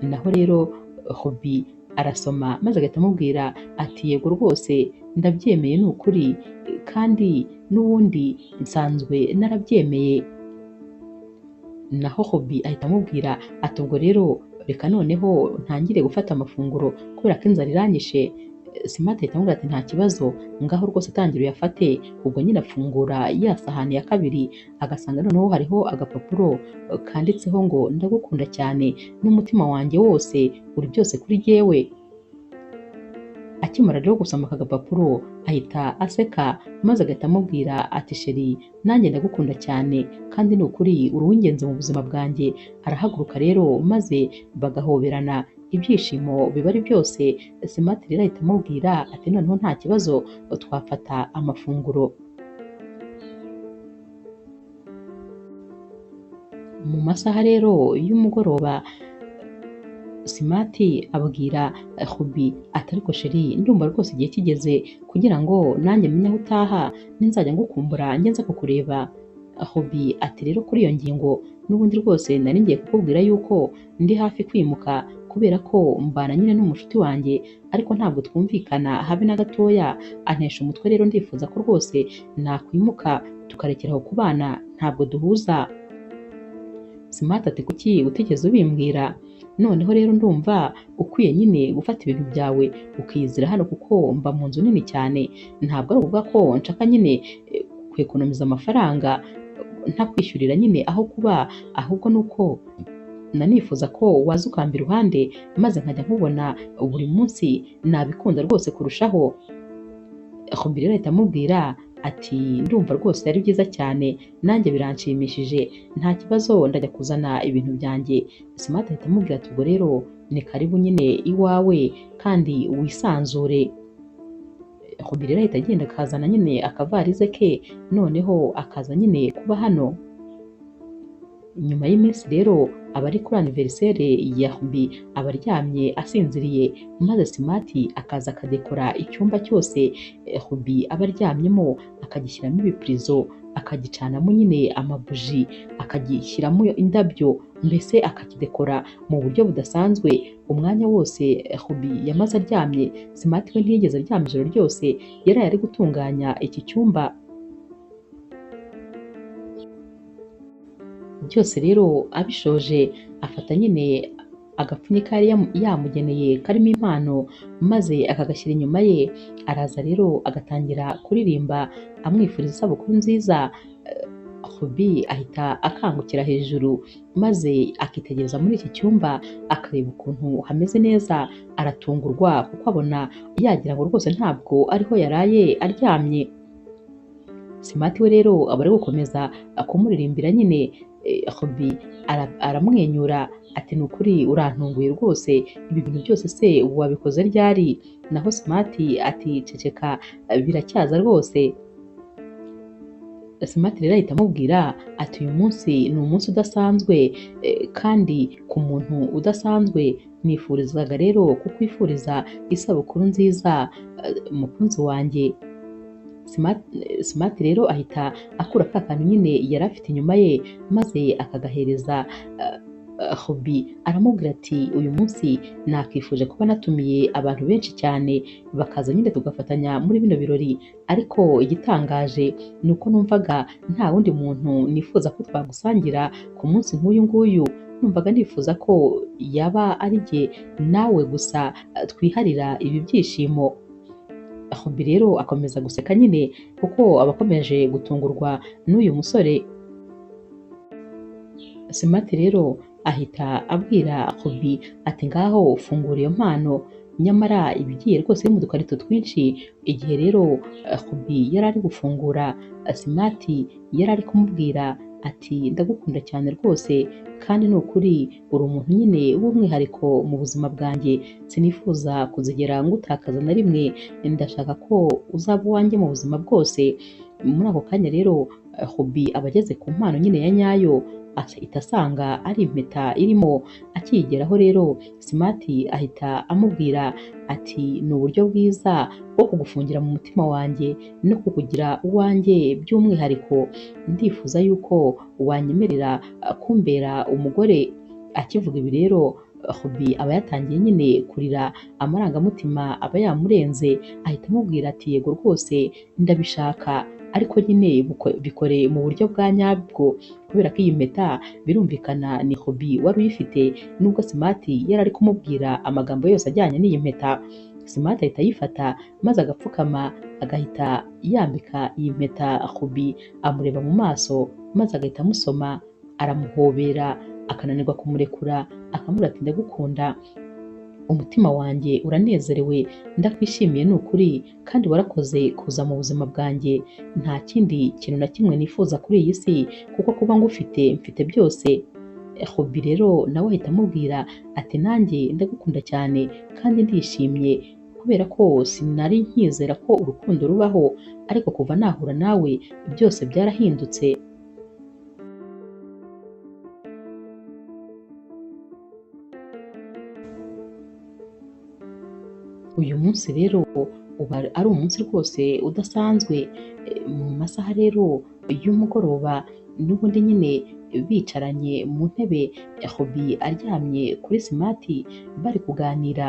Naho rero Hubi arasoma maze agahita amubwira ati yego rwose ndabyemeye, ni ukuri kandi n'ubundi nsanzwe narabyemeye. Naho Hubi ahita amubwira ati ubwo rero reka noneho ntangire gufata amafunguro kubera ko inzara iranyishe. Smart ahita amubwira ati nta kibazo, ngaho rwose tangira uyafate. Ubwo nyine afungura ya sahani ya kabiri, agasanga noneho hariho agapapuro kanditseho ngo ndagukunda cyane n'umutima wanjye wose, uri byose kuri jyewe. Akimara rero gusoma aka gapapuro ahita aseka maze agahita amubwira ati sheri, nanjye ndagukunda cyane kandi ni ukuri uri uw'ingenzi mu buzima bwanjye. Arahaguruka rero maze bagahoberana, ibyishimo biba ari byose. Smart rero ahita amubwira ati noneho nta kibazo, twafata amafunguro. Mu masaha rero y'umugoroba Simati abwira Ruby ati ariko sheri ndumva rwose igihe kigeze kugira ngo nanjye menye aho utaha ninzajya ngukumbura njye nza kukureba. Ruby ati rero kuri iyo ngingo n'ubundi rwose nari ngiye kukubwira yuko ndi hafi kwimuka kubera ko mbana nyine n'umushuti wanjye ariko ntabwo twumvikana habe na gatoya, antesha umutwe rero ndifuza ko rwose nakwimuka tukarekeraho kubana ntabwo duhuza. Smart ati kuki utigeze ubimbwira? Noneho rero ndumva ukwiye nyine gufata ibintu byawe ukiyizira hano kuko mba mu nzu nini cyane, ntabwo ari ukuvuga ko nshaka nyine kwekonomiza amafaranga ntakwishyurira nyine aho kuba, ahubwo ni uko nanifuza ko waza ukamba iruhande maze nkajya nkubona buri munsi, nabikunda rwose kurushaho. Ruby rero ahita amubwira ati ndumva rwose ari byiza cyane nanjye biranshimishije, nta kibazo ndajya kuzana ibintu byanjye. Smart ahita amubwira ati ubwo rero ni karibu nyine iwawe kandi wisanzure. Ruby rero ahita agenda akazana nyine akavarize ke, noneho akaza nyine kuba hano. Nyuma y'iminsi rero aba ari kuri anniversaire ya Ruby, aba aryamye asinziriye maze Smart akaza akadekora icyumba cyose Ruby aba aryamyemo, akagishyiramo ibipirizo, akagicanamo nyine amabuji, akagishyiramo indabyo, mbese akakidekora mu buryo budasanzwe. Umwanya wose Ruby yamaze aryamye, Smart we ntiyigeze aryama ijoro ryose, yaraye ari gutunganya iki cyumba. Byose rero abishoje afata nyine agapfunyika yari yamugeneye karimo impano maze akagashyira inyuma ye, araza rero agatangira kuririmba amwifuriza isabukuru nziza. Ruby ahita akangukira hejuru maze akitegereza muri iki cyumba akareba ukuntu hameze neza, aratungurwa kuko abona yagira ngo rwose ntabwo ariho yaraye aryamye. Smart we rero aba ari gukomeza kumuririmbira nyine. Ruby aramwenyura ati ni ukuri urantunguye rwose, ibi bintu byose se wabikoze ryari? Naho Smart ati ceceka biracyaza rwose. Smart rero ahita amubwira ati uyu munsi ni umunsi udasanzwe kandi ku muntu udasanzwe, nifurizaga rero kukwifuriza isabukuru nziza mukunzi wanjye. Smart rero ahita akura ka kantu nyine yari afite inyuma ye maze akagahereza Ruby, aramubwira ati uyu munsi nakifuje kuba natumiye abantu benshi cyane bakaza nyine tugafatanya muri bino birori, ariko igitangaje ni uko numvaga nta wundi muntu nifuza ko twagusangira ku munsi nk'uyu nguyu, numvaga nifuza ko yaba ari jye nawe gusa twiharira ibi byishimo. Ruby rero akomeza guseka nyine kuko aba akomeje gutungurwa n'uyu musore. Smart rero ahita abwira Ruby ati ngaho fungura iyo mpano, nyamara ibigiye rwose mu dukarito twinshi. Igihe rero Ruby yari ari gufungura, Smart yari ari kumubwira ati ndagukunda cyane rwose kandi ni ukuri uri umuntu nyine w'umwihariko mu buzima bwanjye, sinifuza kuzigera ngutakaza na rimwe, ndashaka ko uzaba uwanjye mu buzima bwose. Muri ako kanya rero Ruby aba ageze ku mpano nyine ya nyayo, ahita asanga ari impeta irimo. Akiyigeraho rero Smart ahita amubwira ati ni uburyo bwiza bwo kugufungira mu mutima wanjye no kukugira uwanjye by'umwihariko, ndifuza yuko wanyemerera kumbera umugore. Akivuga ibi rero Ruby aba yatangiye nyine kurira, amarangamutima aba yamurenze, ahita amubwira ati yego rwose ndabishaka, ariko nyine bikore mu buryo bwa nyabwo, kubera ko iyi mpeta birumvikana ni Ruby wari uyifite, nubwo Smart yari ari kumubwira amagambo yose ajyanye n'iyi mpeta. Smart ahita ayifata maze agapfukama agahita yambika iyi mpeta Ruby, amureba mu maso maze agahita amusoma, aramuhobera akananirwa kumurekura, akamubwira ati ndagukunda, umutima wanjye uranezerewe, ndakwishimiye ni ukuri kandi warakoze kuza mu buzima bwanjye, nta kindi kintu na kimwe nifuza kuri iyi si kuko kuba ngufite mfite byose. Ruby rero nawe ahita amubwira ati nanjye ndagukunda cyane kandi ndishimye kubera ko sinari nkizera ko urukundo rubaho, ariko kuva nahura nawe byose byarahindutse. Uyu munsi rero uba ari umunsi rwose udasanzwe, mu masaha rero y'umugoroba n'ubundi nyine bicaranye mu ntebe, Hobi aryamye kuri simati bari kuganira.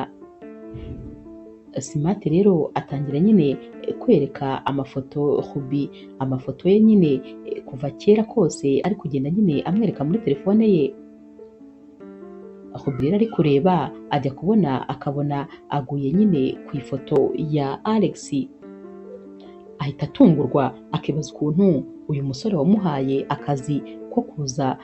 Simati rero atangira nyine kwereka amafoto Hobi, amafoto ye nyine kuva kera kose ari kugenda nyine amwereka muri telefone ye. Hobi rero ari kureba ajya kubona akabona aguye nyine ku ifoto ya Alex, ahita atungurwa akibaza ukuntu uyu musore wamuhaye akazi ko kuza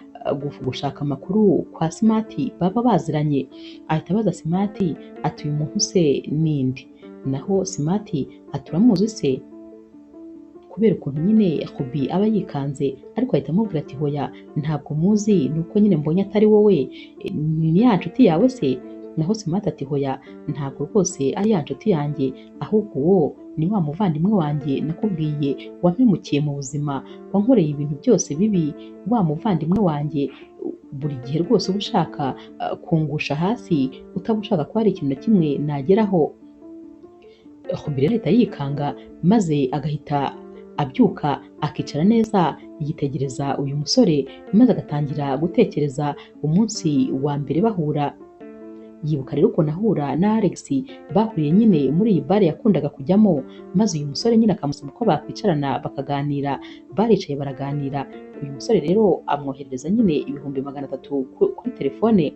gushaka amakuru kwa Simati baba baziranye. Ahita abaza Simati ati uyu muntu se ninde? Naho Simati ati uramuzi se? Kubera ukuntu nyine Hobi aba yikanze, ariko ahita amubwira ati hoya ntabwo muzi, nuko nyine mbonye atari wowe, ni ya nshuti yawe se? Naho Simati ati hoya ntabwo rwose ari ya nshuti yanjye, ahubwo uwo ni wa muvandimwe wanjye nakubwiye wampemukiye mu buzima, wankoreye ibintu byose bibi, wa muvandimwe wanjye buri gihe rwose uba ushaka kungusha hasi, utaba ushaka ko hari ikintu na kimwe nageraho. Hobi rero ahita yikanga maze agahita abyuka akicara neza yitegereza uyu musore, maze agatangira gutekereza umunsi wa mbere bahura. Yibuka rero ukuntu ahura na Alex bahuriye nyine muri iyi bare yakundaga kujyamo, maze uyu musore nyine akamusaba ko bakwicarana bakaganira. Baricaye baraganira, uyu musore rero amwoherereza nyine ibihumbi 300 kuri telefone.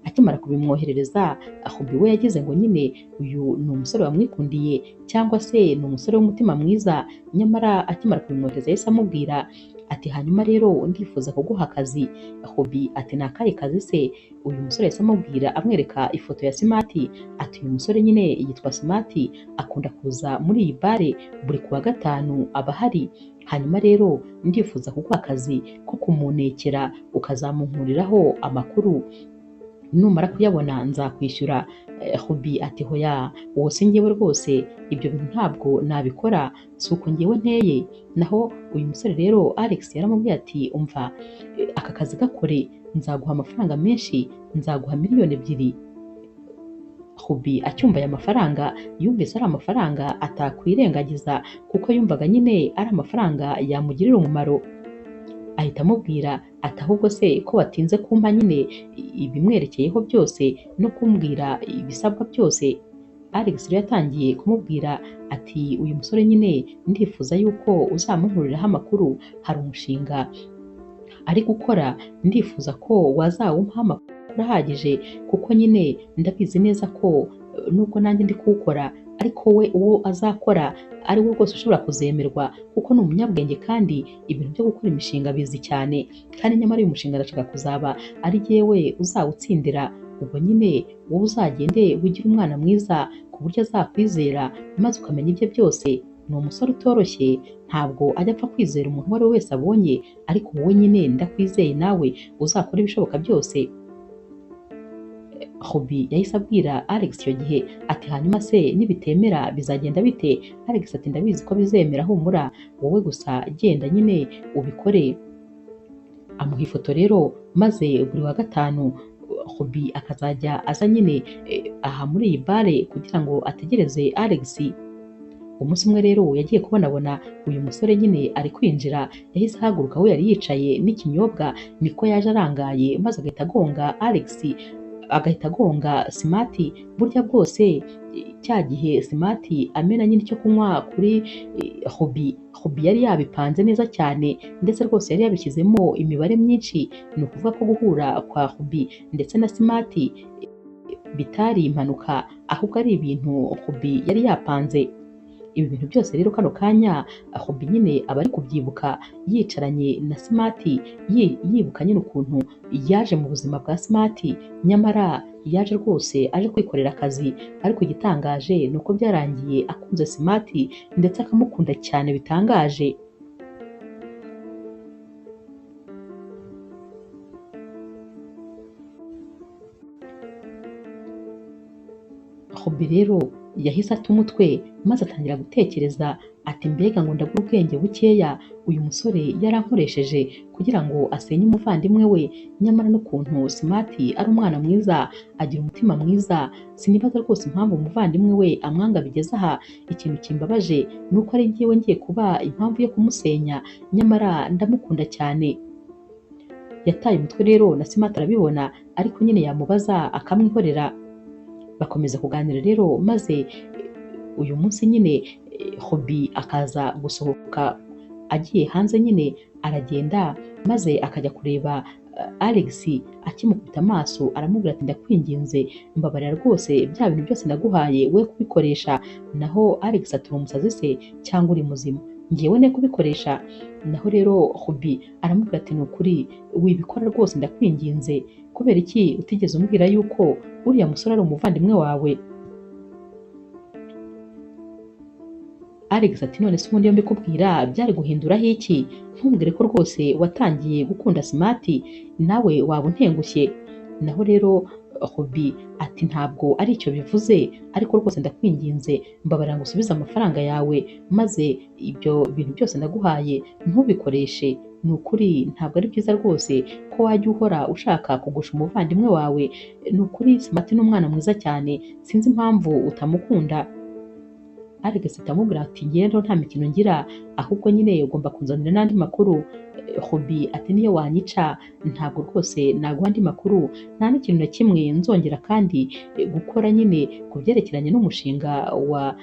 Akimara kubimwoherereza, Hobi we yagize ngo nyine uyu ni umusore wamwikundiye cyangwa se ni umusore w'umutima mwiza, nyamara akimara kubimwohereza yahise amubwira ati hanyuma rero ndifuza kuguha akazi. Hobi ati ni akahe kazi se? Uyu musore yahise amubwira amwereka ifoto ya Simati ati uyu musore nyine yitwa Simati, akunda kuza muri iyi bare buri kuwa gatanu aba ahari, hanyuma rero ndifuza kuguha akazi ko kumunekera ukazamunkuriraho amakuru, numara kuyabona nzakwishyura. Hobi ati hoya uwo si njyewe rwose, ibyo bintu ntabwo nabikora, si uko njyewe nteye. Naho uyu musore rero Alex yaramubwiye ati umva, aka kazi gakore, nzaguha amafaranga menshi, nzaguha 2,000,000. Hobi acyumva aya mafaranga yumvise ari amafaranga atakwirengagiza, kuko yumvaga nyine ari amafaranga yamugirira umumaro. Ahita amubwira ati ahubwo se ko watinze kumpa nyine ibimwerekeyeho byose no kumbwira ibisabwa byose. Alex rero yatangiye kumubwira ati uyu musore nyine ndifuza yuko uzamunkuriraho amakuru, hari umushinga ari gukora, ndifuza ko wazawumpaho amakuru ahagije, kuko nyine ndabizi neza ko nubwo nanjye ndi kuwukora, ariko we uwo azakora ari we rwose ushobora kuzemerwa, kuko ni umunyabwenge kandi ibintu byo gukora imishinga bizi cyane, kandi nyamara uyu mushinga ndashaka kuzaba ari jyewe uzawutsindira. Ubwo nyine wowe uzagende wigire umwana mwiza ku buryo azakwizera maze ukamenya ibye byose. Ni umusore utoroshye, ntabwo ajya apfa kwizera umuntu uwo ari we wese abonye, ariko wowe nyine ndakwizeye nawe uzakora ibishoboka byose. Hobi yahise abwira Alex icyo gihe ati hanyuma se nibitemera bizagenda bite? Alex ati ndabizi ko bizemera, humura wowe gusa genda nyine ubikore. Amuha ifoto rero, maze buri wa gatanu Hobi akazajya aza nyine aha muri iyi bare kugira ngo ategereze Alex. Umunsi umwe rero yagiye kubonabona uyu musore nyine ari kwinjira, yahise ahaguruka aho yari yicaye n'ikinyobwa, niko yaje arangaye maze agahita agonga Alex, agahita agonga Simati. Burya bwose cya gihe Simati amena nyine icyo kunywa kuri Hobi, Hobi yari yabipanze neza cyane, ndetse rwose yari yabishyizemo imibare myinshi. Ni ukuvuga ko guhura kwa Hobi ndetse na Simati bitari impanuka, ahubwo ari ibintu Hobi yari yapanze. Ibi bintu byose rero kano kanya Hobi nyine aba ari kubyibuka yicaranye na Simati, yibuka nyine ukuntu yaje mu buzima bwa Simati, nyamara yaje rwose aje kwikorera akazi, ariko igitangaje ni uko byarangiye akunze Simati ndetse akamukunda cyane bitangaje. Hobi rero yahise ata umutwe maze atangira gutekereza ati mbega ngo ndabura ubwenge bukeya, uyu musore yarankoresheje kugira ngo asenye umuvandimwe we, nyamara n'ukuntu Smart ari umwana mwiza, agira umutima mwiza, sinibaza rwose impamvu umuvandimwe we amwanga bigeze aha. Ikintu kimbabaje ni uko ari njyewe ngiye kuba impamvu yo kumusenya, nyamara ndamukunda cyane. Yataye umutwe rero na Smart arabibona, ariko nyine yamubaza akamwihorera. Bakomeza kuganira rero, maze uyu munsi nyine Hobi akaza gusohoka agiye hanze, nyine aragenda maze akajya kureba Alex. Akimukubita amaso aramubwira ati ndakwinginze mbabarira rwose, bya bintu byose naguhaye we kubikoresha. Naho Alex ati uri umusazi se cyangwa uri muzima? Ngewe ne kubikoresha. Naho rero Hobi aramubwira ati ni ukuri wibikora rwose ndakwinginze, kubera iki utigeze umbwira yuko uriya musore ari umuvandimwe wawe? Alex ati none se ubundi iyo mbikubwira byari guhinduraho iki? Ntumbwire ko rwose watangiye gukunda Smart, nawe waba untengushye. Naho rero Hobi ati ntabwo ari icyo bivuze, ariko rwose ndakwinginze mbabarira ngo usubize amafaranga yawe, maze ibyo bintu byose naguhaye ntubikoreshe. Ni ukuri ntabwo ari byiza rwose ko wajya uhora ushaka kugusha umuvandimwe wawe. Ni ukuri Smart ni umwana mwiza cyane, sinzi impamvu utamukunda. Alex atamubwira ati ngendo nta mikino ngira, ahubwo nyine ugomba kunzanira n'andi makuru. Hobi ati niyo wanyica ntabwo rwose naguha andi makuru, nta n'ikintu na kimwe nzongera kandi gukora nyine ku byerekeranye n'umushinga wa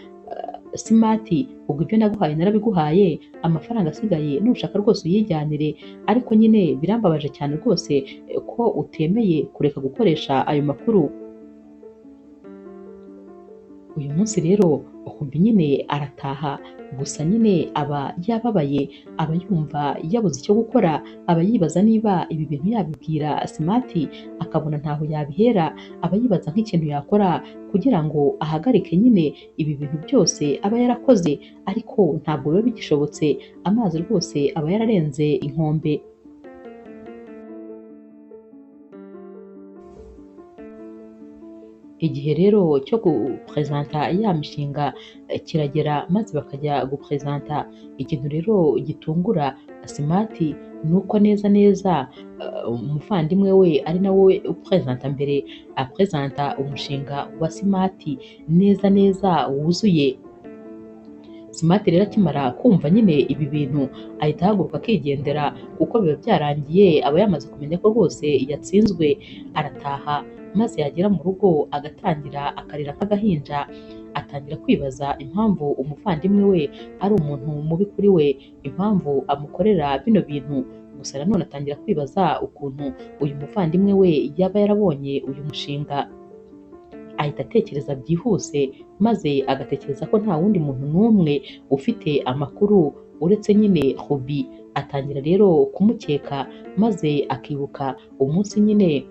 Smart. Ubwo ibyo naguhaye narabiguhaye, amafaranga asigaye nushaka rwose uyijyanire, ariko nyine birambabaje cyane rwose ko utemeye kureka gukoresha ayo makuru. Uyu munsi rero Hobi nyine arataha, gusa nyine aba yababaye, aba yumva yabuze icyo gukora, aba yibaza niba ibi bintu yabibwira Smart akabona ntaho yabihera, aba yibaza nk'ikintu yakora kugira ngo ahagarike nyine ibi bintu byose aba yarakoze, ariko ntabwo biba bigishobotse, amazi rwose aba yararenze inkombe. Igihe rero cyo gupresenta ya mishinga kiragera, maze bakajya gupresenta. Ikintu rero gitungura Smart ni uko neza neza umuvandimwe we ari nawe upresenta mbere, apresenta umushinga wa Smart neza neza wuzuye. Smart rero akimara kumva nyine ibi bintu ahita ahaguruka akigendera, kuko biba byarangiye, aba yamaze kumenya ko rwose yatsinzwe. Arataha maze yagera mu rugo agatangira akarira nk'agahinja, atangira kwibaza impamvu umuvandimwe we ari umuntu mubi kuri we, impamvu amukorera bino bintu. Gusa nanone atangira kwibaza ukuntu uyu muvandimwe we yaba yarabonye uyu mushinga. Ahita atekereza byihuse, maze agatekereza ko nta wundi muntu n'umwe ufite amakuru uretse nyine Hobi. Atangira rero kumukeka, maze akibuka umunsi nyine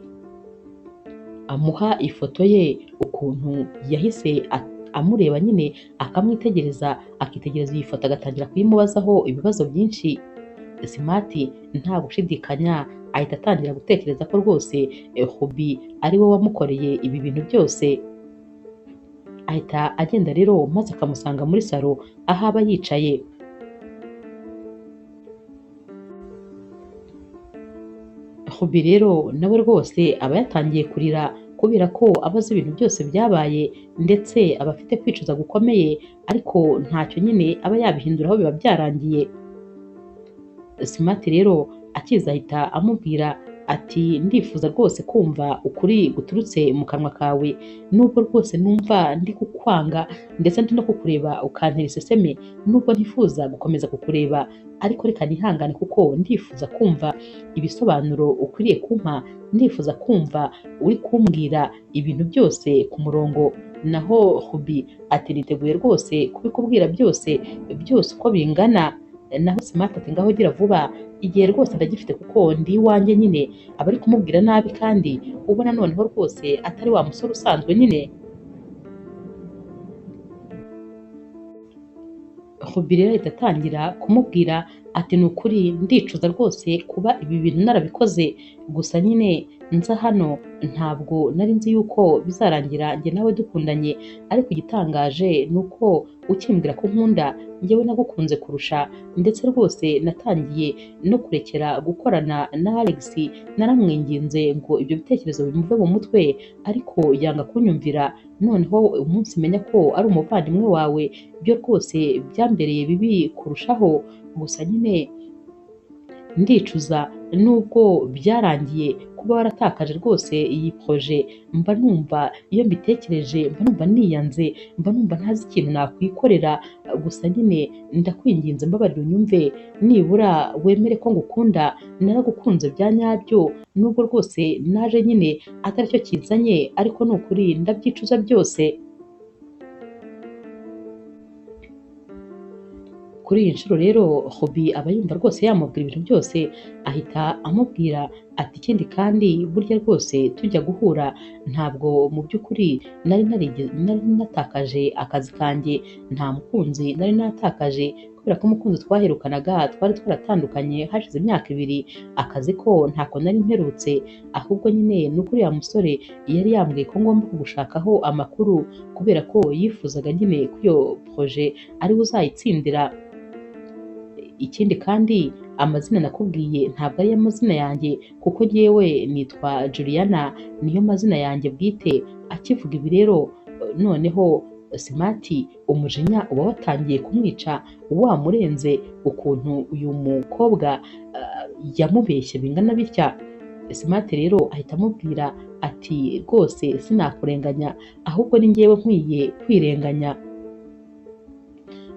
amuha ifoto ye, ukuntu yahise amureba nyine akamwitegereza, akitegereza iyi foto agatangira kuyimubazaho ibibazo byinshi. Smart nta gushidikanya ahita atangira gutekereza ko rwose Hobi ari we wamukoreye ibi bintu byose. Ahita agenda rero maze akamusanga muri salo aho aba yicaye. Hobi rero nawe rwose aba yatangiye kurira, kubera ko abazi ibintu byose byabaye, ndetse aba afite kwicuza gukomeye, ariko ntacyo nyine aba yabihinduraho, biba byarangiye. Smart rero akiza ahita amubwira ati ndifuza rwose kumva ukuri guturutse mu kanwa kawe, nubwo rwose numva ndi kukwanga ndetse ndi no kukureba ukantera iseseme, nubwo ntifuza gukomeza kukureba, ariko reka nihangane kuko ndifuza kumva ibisobanuro ukwiriye kumpa, ndifuza kumva uri kumbwira ibintu byose ku murongo. Naho Hobi ati niteguye rwose kubikubwira byose uko bingana. Naho Smart ati ngaho gira vuba, igihe rwose ndagifite kuko ndi iwanjye nyine. Aba ari kumubwira nabi kandi ubona noneho rwose atari wa musore usanzwe nyine. Hobi rero ahita atangira kumubwira ati ni ukuri ndicuza rwose kuba ibi bintu narabikoze, gusa nyine nza hano ntabwo nari nzi yuko bizarangira njye nawe dukundanye, ariko igitangaje ni uko ukimbwira ko nkunda njyewe nagukunze kurusha, ndetse rwose natangiye no kurekera gukorana na Alex, naramwinginze ngo ibyo bitekerezo bimuve mu mutwe ariko yanga kunyumvira, noneho umunsi menya ko ari umuvandimwe wawe byo rwose byambereye bibi kurushaho, gusa nyine ndicuza nubwo byarangiye kuba waratakaje rwose iyi proje, mba numva iyo mbitekereje mba numva niyanze, mba numva ntazi ikintu nakwikorera, gusa nyine ndakwinginze mbabarira unyumve nibura wemere ko ngukunda, naragukunze bya nyabyo, nubwo rwose naje nyine atari cyo kinzanye ariko ni ukuri ndabyicuza byose. Kuri iyi nshuro rero Hobi aba yumva rwose yamubwira ibintu byose, ahita amubwira ati ikindi kandi burya rwose tujya guhura ntabwo mu by'ukuri nari natakaje akazi kanjye, nta mukunzi nari natakaje kubera ko umukunzi twaherukanaga twari twaratandukanye hashize imyaka 2, akazi ko ntako nari mperutse, ahubwo nyine ni uko uriya musore yari yambwiye ko ngomba kugushakaho amakuru kubera ko yifuzaga nyine ko iyo proje ari we uzayitsindira. Ikindi kandi amazina nakubwiye ntabwo ari amazina yanjye kuko jyewe nitwa Juliana, niyo mazina yanjye bwite. Akivuga ibi rero noneho Smart umujinya uba watangiye kumwica, wamurenze ukuntu uyu mukobwa yamubeshye bingana bitya. Smart rero ahita amubwira ati rwose sinakurenganya ahubwo ni njyewe nkwiye kwirenganya,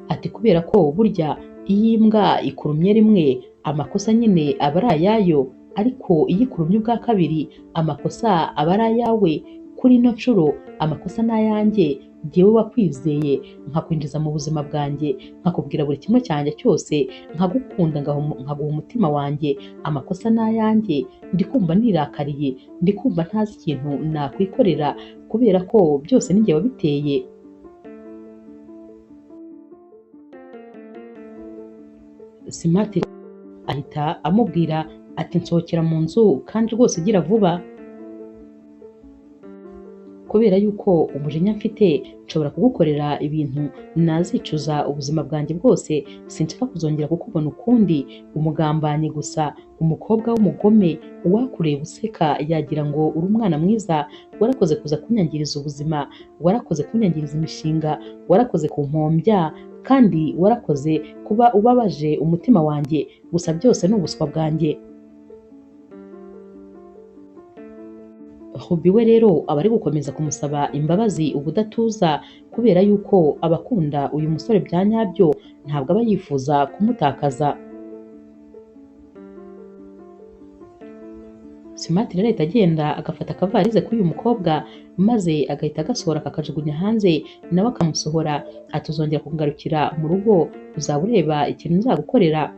ati kubera ko burya iyo imbwa ikurumye rimwe amakosa nyine aba ari ayayo, ariko iyo ikurumye ubwa kabiri amakosa aba ari ayawe. Kuri ino nshuro amakosa ni ayanjye, jyewe wakwizeye nkakwinjiza mu buzima bwanjye, nkakubwira buri kimwe cyanjye cyose, nkagukunda nkaguha umutima wanjye. Amakosa ni ayanjye, ndikumva nirakariye, ndikumva ntazi ikintu nakwikorera kubera ko byose ni njye wabiteye. Smart ahita amubwira ati nsohokera mu nzu kandi rwose gira vuba, kubera yuko umujinya mfite nshobora kugukorera ibintu nazicuza ubuzima bwanjye bwose. Sinshaka kuzongera kukubona ukundi, umugambanyi gusa, umukobwa w'umugome, uwakureba useka yagira ngo uri umwana mwiza. Warakoze kuza kunyangiriza ubuzima, warakoze kunyangiriza imishinga, warakoze kumpombya, kandi warakoze kuba ubabaje umutima wanjye, gusa byose ni ubuswa bwanjye. Hobi we rero aba ari gukomeza kumusaba imbabazi ubudatuza kubera yuko abakunda uyu musore bya nyabyo, ntabwo aba yifuza kumutakaza. Smart rero ahita agenda agafata akavarize k'uyu mukobwa maze agahita agasohora akakajugunya hanze, nawe akamusohora atuzongera kugarukira mu rugo, uzaba ureba ikintu nzagukorera.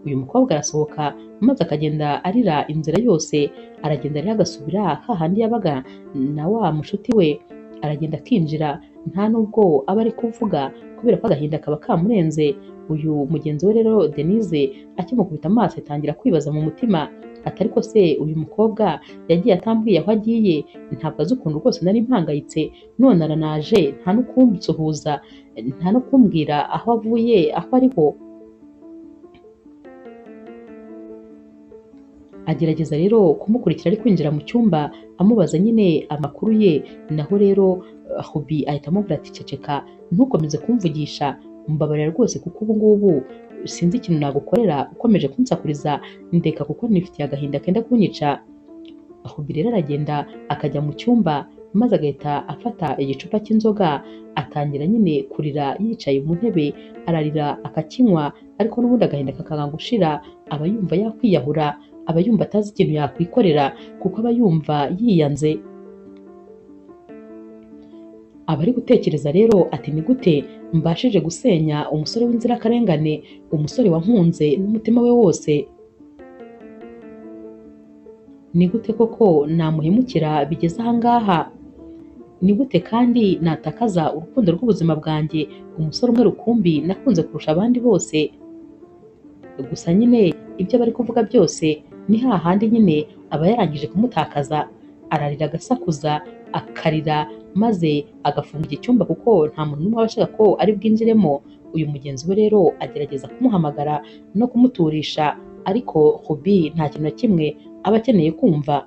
Uyu mukobwa arasohoka maze akagenda arira inzira yose, aragenda rero agasubira hahandi yabaga na wa mushuti we, aragenda akinjira nta nubwo aba ari kuvuga kubera ko agahinda kaba kamurenze. Uyu mugenzi we rero Denise akimukubita amaso atangira kwibaza mu mutima ati ariko se uyu mukobwa yagiye atambwiye aho agiye, ntabwo azi ukuntu rwose nari mpangayitse, none aranaje nta no kunsuhuza, nta no kumbwira aho avuye aho ariho. Agerageza rero kumukurikira ari kwinjira mu cyumba amubaza nyine amakuru ye, naho rero Hobi ahita amubwira ati ceceka ntukomeze kumvugisha, mbabarira rwose kuko ubu ngubu sinzi ikintu nagukorera ukomeje kunsakuriza, ndeka kuko nifitiye agahinda kenda kunyica. Hobi rero aragenda akajya mu cyumba maze agahita afata igicupa cy'inzoga, atangira nyine kurira yicaye mu ntebe, ararira akakinywa, ariko n'ubundi agahinda kakanga gushira, aba yumva yakwiyahura, aba yumva atazi ikintu yakwikorera kuko aba yumva yiyanze. Aba ari gutekereza rero ati ni gute mbashije gusenya umusore w'inzirakarengane, umusore wankunze n'umutima we wose? Ni gute koko namuhemukira bigeze aha ngaha? Ni gute kandi natakaza urukundo rw'ubuzima bwanjye, umusore umwe rukumbi nakunze kurusha abandi bose? Gusa nyine ibyo bari kuvuga byose ni hahandi nyine aba yarangije kumutakaza, ararira agasakuza akarira maze agafunga iki cyumba kuko nta muntu n'umwe aba ashaka ko ari bwinjiremo. Uyu mugenzi we rero agerageza kumuhamagara no kumuturisha, ariko Ruby nta kintu na kimwe aba akeneye kumva.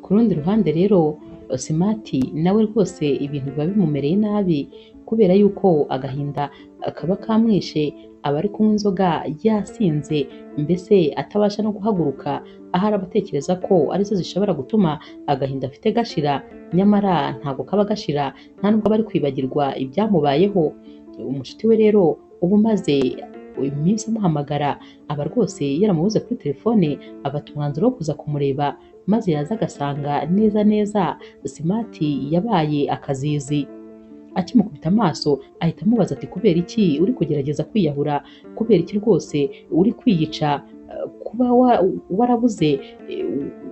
Ku rundi ruhande rero Smart nawe rwose ibintu biba bimumereye nabi kubera yuko agahinda kaba kamwishe, aba ari kunywa inzoga yasinze mbese atabasha no guhaguruka, ahari abatekereza ko arizo zishobora gutuma agahinda afite gashira, nyamara ntabwo kaba gashira, nta nubwo aba ari kwibagirwa ibyamubayeho. Umushuti we rero uba umaze iminsi amuhamagara, aba rwose yaramubuze kuri telefone, afata umwanzuro wo kuza kumureba maze yaza agasanga neza neza Smart yabaye akazizi. Akimukubita amaso ahita amubaza ati kubera iki uri kugerageza kwiyahura, kubera iki rwose uri kwiyica, kuba warabuze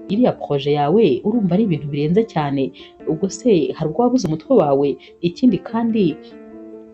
iriya proje yawe urumva ari ibintu birenze cyane, ubwo se hari ubwo wabuze umutwe wawe? Ikindi kandi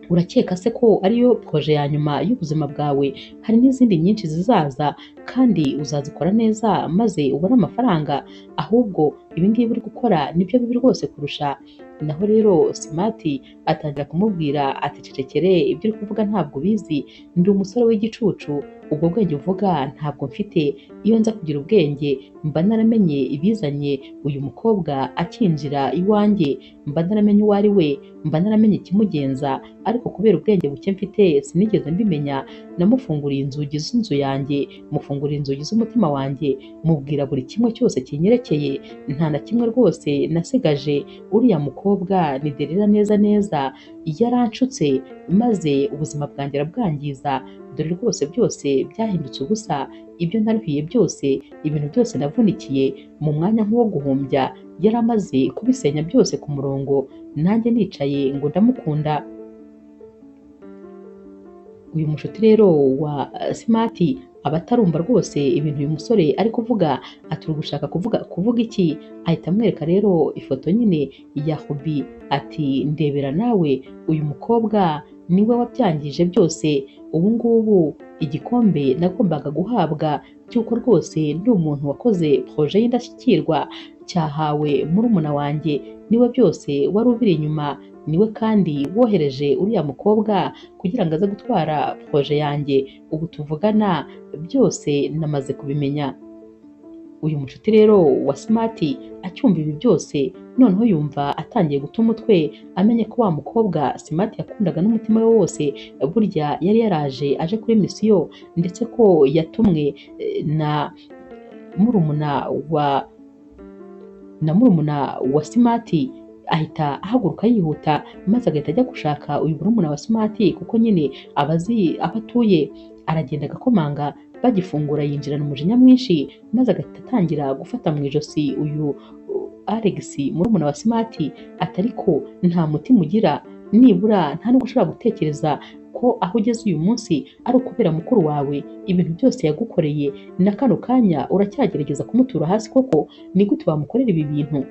urakeka se ko ariyo proje ya nyuma y'ubuzima bwawe? Hari n'izindi nyinshi zizaza kandi uzazikora neza maze ubone amafaranga, ahubwo ibi ngibi uri gukora nibyo bibi rwose kurusha. Naho rero Smart atangira kumubwira ati cecekere, ibyo uri kuvuga ntabwo ubizi, ndi umusore w'igicucu, ubwo bwenge uvuga ntabwo mfite, iyo nza kugira ubwenge mba naramenye ibizanye uyu mukobwa akinjira iwanjye, mba naramenye uwo ari we, mba naramenye ikimugenza, ariko kubera ubwenge buke mfite sinigeze mbimenya. Namufunguriye inzugi z'inzu yanjye, mufungurira inzugi z'umutima wanjye, mubwira buri kimwe cyose kinyerekeye, nta na kimwe rwose nasigaje. Uriya mukobwa ni Delila neza neza, yaranshutse maze ubuzima bwanjye arabwangiza, dore rwose byose byahindutse ubusa, ibyo naruhiye byose, ibintu byose navunikiye mu mwanya nk'uwo guhumbya, yari amaze kubisenya byose ku murongo, nanjye nicaye ngo ndamukunda. Uyu mushuti rero wa Smart aba atarumva rwose ibintu uyu musore ari kuvuga, ati uri gushaka kuvuga iki? Ahita amwereka rero ifoto nyine ya Ruby, ati ndebera nawe, uyu mukobwa niwe wabyangije byose, ubu ngubu igikombe nagombaga guhabwa cy'uko rwose ndi umuntu wakoze proje y'indashyikirwa cyahawe murumuna wanjye, niwe byose wari ubiri inyuma, niwe kandi wohereje uriya mukobwa kugira ngo aze gutwara proje yanjye. Ubu tuvugana byose namaze kubimenya. Uyu mushuti rero wa Smart acyumva ibi byose, noneho yumva atangiye guta umutwe, amenye ko wa mukobwa Smart yakundaga n'umutima we wose burya yari yaraje aje kuri misiyo, ndetse ko yatumwe na murumuna wa Smart. Ahita ahaguruka yihuta maze agahita ajya gushaka uyu murumuna wa Smart kuko nyine abazi aho atuye. Aragenda agakomanga, bagifungura yinjirana umujinya mwinshi maze agahita atangira gufata mu ijosi uyu Alex murumuna wa Smart, ati ariko nta mutima ugira, nibura nta nubwo ushobora gutekereza ko aho ugeze uyu munsi ari ukubera mukuru wawe, ibintu byose yagukoreye na kano kanya uracyagerageza kumutura hasi koko? Ni gute wamukorera ibi bintu?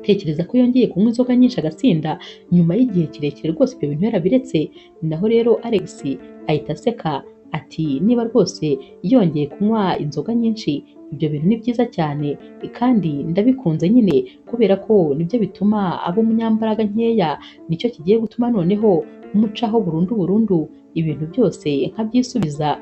Tekereza ko yongeye kunywa inzoga nyinshi agasinda nyuma y'igihe kirekire rwose ibyo bintu yarabiretse. Naho rero Alex ahita aseka ati niba rwose yongeye kunywa inzoga nyinshi, ibyo bintu ni byiza cyane kandi ndabikunze nyine, kubera ko nibyo bituma abo umunyambaraga nkeya, nicyo kigiye gutuma noneho mucaho burundu ibintu byose nkabyisubiza.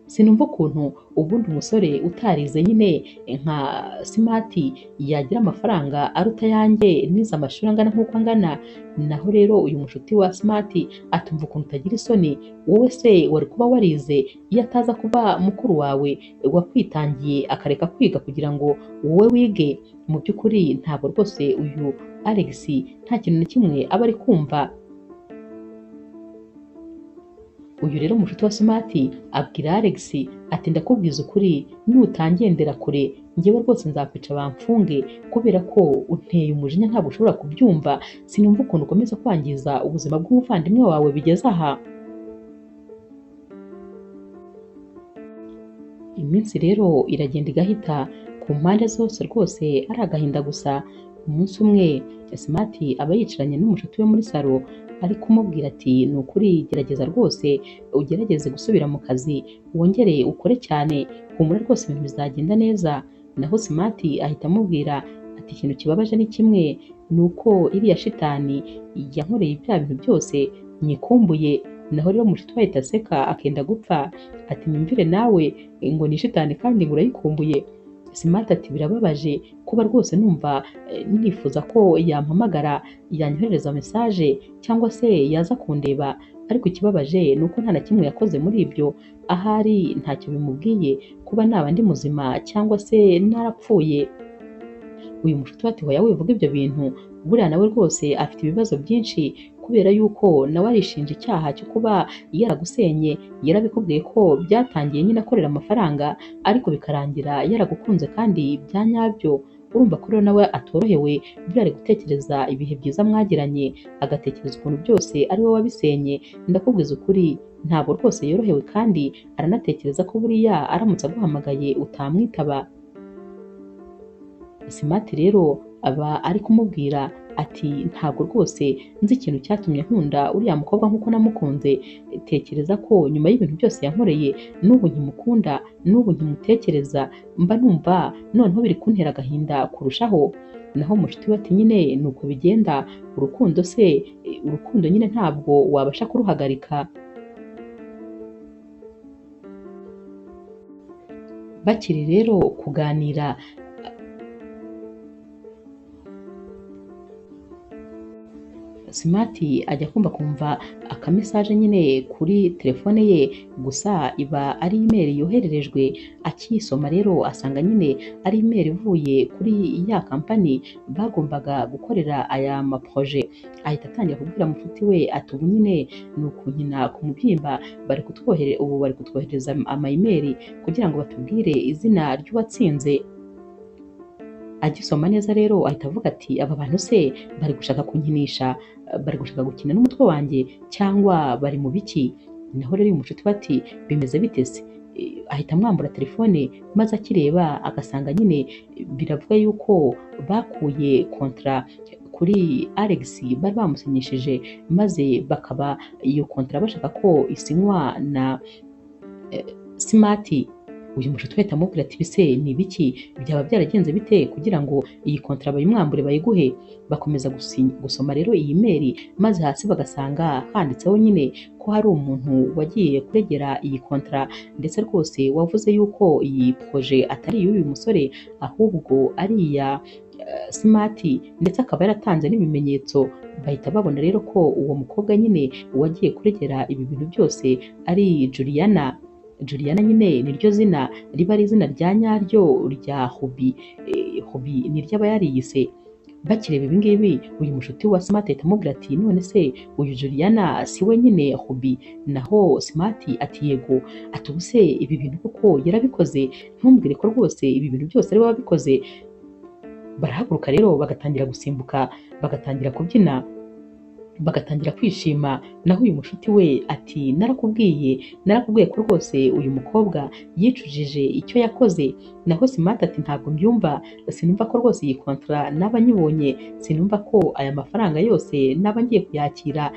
Sinumva ukuntu ubundi umusore utarize nyine nka Smart yagira amafaranga aruta yanjye nize amashuri angana nk'uko angana. Naho rero uyu mushuti wa Smart atumva ukuntu utagira isoni, wowe se wari kuba warize iyo ataza kuba mukuru wawe wakwitangiye akareka kwiga kugira ngo wowe wige? Mu by'ukuri ntabwo rwose uyu Alex nta kintu na kimwe aba ari kumva. Uyu rero umushuti wa Smart abwira Alex ati ndakubwiza ukuri, nutangendera kure njyewe rwose nzakwica bamfunge, kubera ko unteye umujinya ntabwo ushobora kubyumva. Sinumva ukuntu ukomeza kwangiza ubuzima bw'umuvandimwe wawe bigeze aha. Iminsi rero iragenda igahita, ku mpande zose rwose ari agahinda gusa. Umunsi umwe Smart aba yicaranye n'umushuti we muri salo ari kumubwira ati ni ukuri gerageza rwose ugerageze gusubira mu kazi wongere ukore cyane humura rwose ibintu bizagenda neza. Naho Smart ahita amubwira ati ikintu kibabaje ni kimwe ni uko iriya shitani yankoreye bya bintu byose nyikumbuye. Naho rero umushuti we ahita aseka akenda gupfa ati nyumvire nawe ngo ni shitani kandi ngo urayikumbuye. Smart ati birababaje kuba rwose numva nifuza ko yampamagara yanyohereza message cyangwa se yaza kundeba, ariko ikibabaje ni uko nta na kimwe yakoze muri ibyo, ahari ntacyo bimubwiye kuba naba ndi muzima cyangwa se narapfuye. Uyu mushuti we ati hoya wivuga ibyo bintu, buriya nawe rwose afite ibibazo byinshi kubera yuko nawe arishinja icyaha cyo kuba yaragusenye. Yarabikubwiye ko byatangiye nyine akorera amafaranga ariko bikarangira yaragukunze kandi bya nyabyo. Urumva ko rero nawe atorohewe, buriya ari gutekereza ibihe byiza mwagiranye, agatekereza ukuntu byose ari wowe wabisenye. Ndakubwiza ukuri ntabwo rwose yorohewe kandi aranatekereza ko buriya aramutse aguhamagaye utamwitaba. Smart rero aba ari kumubwira ati ntabwo rwose nzi ikintu cyatumye nkunda uriya mukobwa nk'uko namukunze, tekereza ko nyuma y'ibintu byose yankoreye n'ubu nkimukunda, n'ubu nkimutekereza, mba numva noneho biri kuntera agahinda kurushaho. Naho umushuti we ati nyine ni uko bigenda, urukundo se urukundo nyine ntabwo wabasha kuruhagarika. Bakiri rero kuganira Smart ajya kumva akamesaje nyine kuri telefone ye, gusa iba ari email yohererejwe. Akisoma rero asanga nyine ari email ivuye kuri ya kampani bagombaga gukorera aya maproje. Ahita atangira kubwira mushuti we ati ubu nyine ni ukunkina ku mubyimba, bari kutwohereza ama email kugira ngo batubwire izina ry'uwatsinze. Agisoma neza rero ahita avuga ati aba bantu se bari gushaka kunkinisha, bari gushaka gukina n'umutwe wanjye cyangwa bari mu biki? Naho rero uyu mushuti we ati bimeze bite se? Ahita amwambura telefone maze akireba agasanga nyine biravuga yuko bakuye kontra kuri Alex bari bamusinyishije, maze bakaba iyo kontra bashaka ko isinywa na Smart. Uyu mushuti we ahita amubwira ati bise ni ibiki, byaba byaragenze bite kugira ngo iyi kontra bayimwambure bayiguhe? Bakomeza gusoma rero iyi mail, maze hasi bagasanga handitseho nyine ko hari umuntu wagiye kuregera iyi kontra, ndetse rwose wavuze yuko iyi proje atari iy'uyu musore ahubwo ari iya Smart, ndetse akaba yaratanze n'ibimenyetso. Bahita babona rero ko uwo mukobwa nyine wagiye kuregera ibi bintu byose ari Juliana. Juliana nyine niryo zina riba ari izina rya nyaryo rya Hobby. Hobby ni ry'aba yariyise. Bakireba ibi ngibi uyu mushuti wa Smart ahita amubwira ati none se uyu Juliana si we nyine Hobby? Naho Smart ati yego. Ati ubu se ibi bintu koko yarabikoze? Ntumbwire ko rwose ibi bintu byose ari we wabikoze? Barahaguruka rero bagatangira gusimbuka, bagatangira kubyina, bagatangira kwishima. Naho uyu mushuti we ati narakubwiye ko rwose uyu mukobwa yicujije icyo yakoze. Naho Smart ati ntabwo mbyumva, sinumva ko rwose iyi kontra naba nyibonye, sinumva ko aya mafaranga yose naba ngiye kuyakira,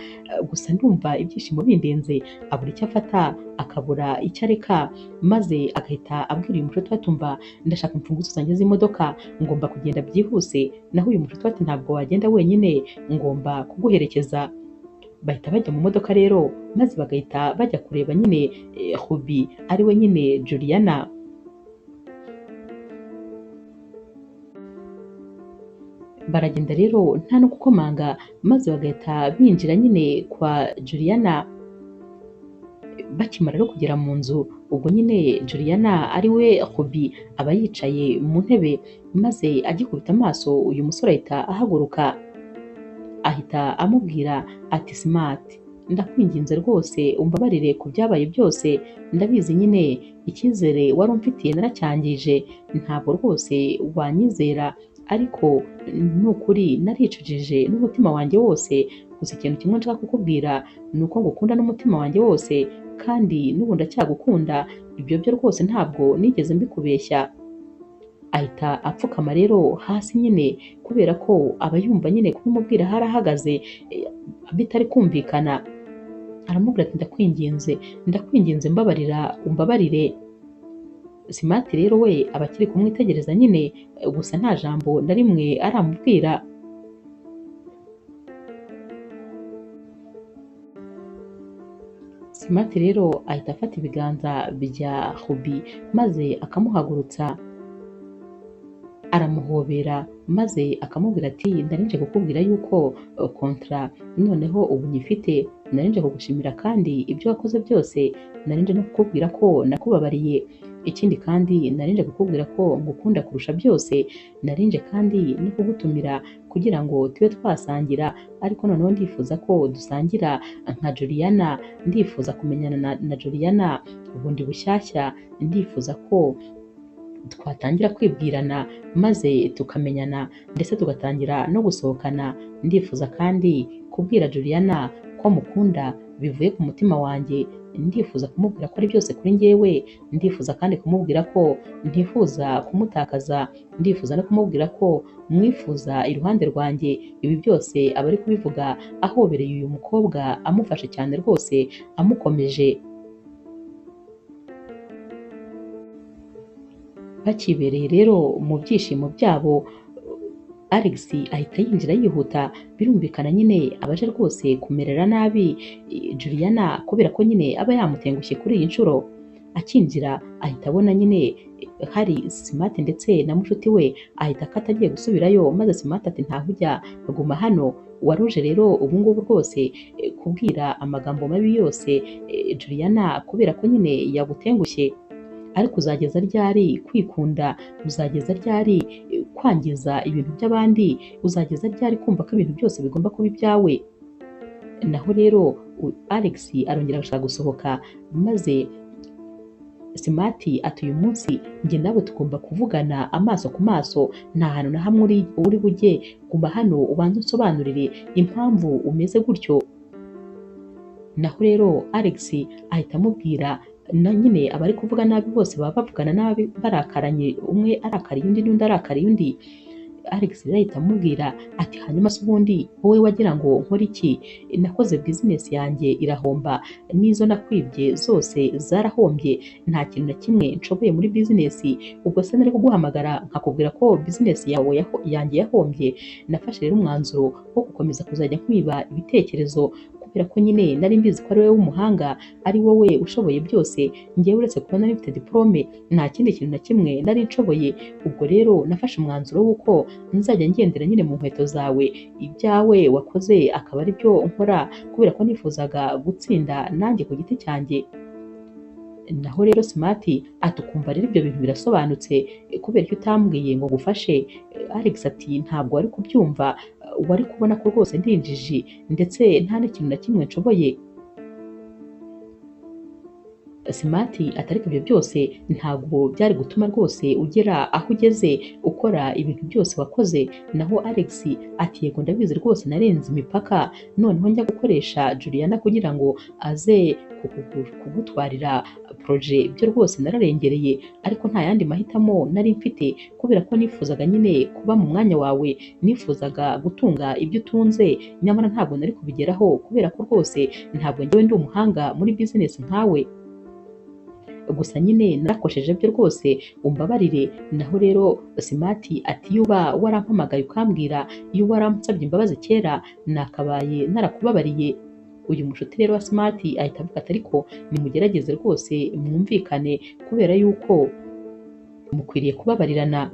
gusa ndumva ibyishimo bindenze. Abura icyo afata akabura icyo areka, maze agahita abwira uyu mushuti we atumva ndashaka imfunguzo zanjye z'imodoka, ngomba kugenda byihuse. Naho uyu mushuti we ati ntabwo wagenda wenyine, ngomba kuguherekeza. Bahita bajya mu modoka rero, maze bagahita bajya kureba nyine Hobby ari we nyine Juliana. Baragenda rero nta no gukomanga, maze bagahita binjira nyine kwa Juliana. Bakimara rero kugera mu nzu, ubwo nyine Juliana ari we Hobby aba yicaye mu ntebe, maze agikubita amaso uyu musore ahita ahaguruka. Ahita amubwira ati Smart, ndakwinginze rwose umbabarire ku byabaye byose, ndabizi nyine icyizere wari umfitiye naracyangije, ntabwo rwose wanyizera, ariko nukuri naricujije n'umutima wanjye wose. Gusa ikintu kimwe nshaka kukubwira ni uko ngukunda n'umutima wanjye wose, kandi n'ubu ndacyagukunda. Ibyo byo rwose ntabwo nigeze mbikubeshya. ahita apfukama rero hasi nyine kubera ko aba yumva nyine kubimubwira harahagaze bitari kumvikana. Aramubwira ati ndakwinginze mbabarira umbabarire. Smart rero we aba akiri kumwitegereza nyine gusa nta jambo na rimwe aramubwira. Smart rero ahita afata ibiganza bya Ruby maze akamuhagurutsa, aramuhobera maze akamubwira ati ndarinje kukubwira yuko kontra noneho ubu nyifite, narinje kugushimira kandi ibyo wakoze byose, narinje no kukubwira ko nakubabariye, ikindi kandi narinje kukubwira ko ngukunda kurusha byose, narinje kandi no kugutumira kugira ngo tube twasangira, ariko noneho ndifuza ko dusangira nka Juliana, ndifuza kumenyana na Juliana bundi bushyashya, ndifuza ko twatangira kwibwirana maze tukamenyana ndetse tugatangira no gusohokana, ndifuza kandi kubwira Juliana ko mukunda bivuye ku mutima wanjye, ndifuza kumubwira ko ari byose kuri njyewe, ndifuza kandi kumubwira ko ntifuza kumutakaza, ndifuza no kumubwira ko mwifuza iruhande rwanjye. Ibi byose aba ari kubivuga ahobereye uyu mukobwa, amufashe cyane rwose, amukomeje. Bakibereye rero mu byishimo byabo, Alex ahita yinjira yihuta, birumvikana nyine abaje rwose kumerera nabi Juliana kubera ko nyine aba yamutengushye kuri iyi nshuro. Akinjira ahita abona nyine hari Smart ndetse na mushuti we, ahita akata agiye gusubirayo maze Smart ati ntaho ujya, guma hano. Waruje rero ubu ngubu rwose kubwira amagambo mabi yose Juliana kubera ko nyine yagutengushye, ariko uzageza ryari kwikunda? Uzageza ryari kwangiza ibintu by'abandi? Uzageza ryari kumva ko ibintu byose bigomba kuba ibyawe? Naho rero Alex arongera agashaka gusohoka maze Smart ati uyu munsi njye nawe tugomba kuvugana amaso ku maso, nta hantu na hamwe uri bujye, guma hano ubanze unsobanurire impamvu umeze gutyo. Naho rero Alex ahita amubwira na nyine abari kuvuga nabi bose baba bavugana nabi barakaranye, umwe arakariye undi n'undi arakariye undi. Alex rero ahita amubwira ati hanyuma se ubundi wowe wagira ngo nkore iki? Nakoze business yanjye irahomba, n'izo nakwibye zose zarahombye, nta kintu na kimwe nshoboye muri business, ubwo se nari kuguhamagara nkakubwira ko business yawe yanjye yahombye? Nafashe rero umwanzuro wo gukomeza kuzajya nkwiba ibitekerezo kubera ko nyine nari mbizi ko ari wowe w'umuhanga, ari wowe ushoboye byose, njyewe uretse kuba nari mfite diplome nta kindi kintu na kimwe nari nshoboye. Ubwo rero nafashe umwanzuro w'uko nzajya ngendera nyine mu nkweto zawe, ibyawe wakoze akaba ari byo nkora kubera ko nifuzaga gutsinda nanjye ku giti cyanjye. Naho rero Smart ati ukumva rero ibyo bintu birasobanutse, kubera ko utambwiye ngo gufashe? Alex ati ntabwo wari kubyumva, wari kubona ko rwose ndi injiji ndetse nta n'ikintu na kimwe nshoboye. Smart atariko ibyo byose ntabwo byari gutuma rwose ugera aho ugeze ukora ibintu byose wakoze. Naho Alex ati yego ndabizi rwose narenze imipaka, noneho njya gukoresha Juliana kugira ngo aze kugutwarira projet, byo rwose nararengereye, ariko nta yandi mahitamo nari mfite kubera ko nifuzaga nyine kuba mu mwanya wawe, nifuzaga gutunga ibyo utunze, nyamara ntabwo nari kubigeraho kubera ko rwose ntabwo njyewe ndi umuhanga muri business nkawe. Gusa nyine narakosheje byo rwose umbabarire. Naho rero Smart ati iyo uba warampamagaye ukambwira, iyo waramusabye imbabazi kera, nakabaye narakubabariye. Uyu mushuti rero wa Smart ahita avuga ati ariko nimugerageze rwose mwumvikane kubera yuko mukwiriye kubabarirana.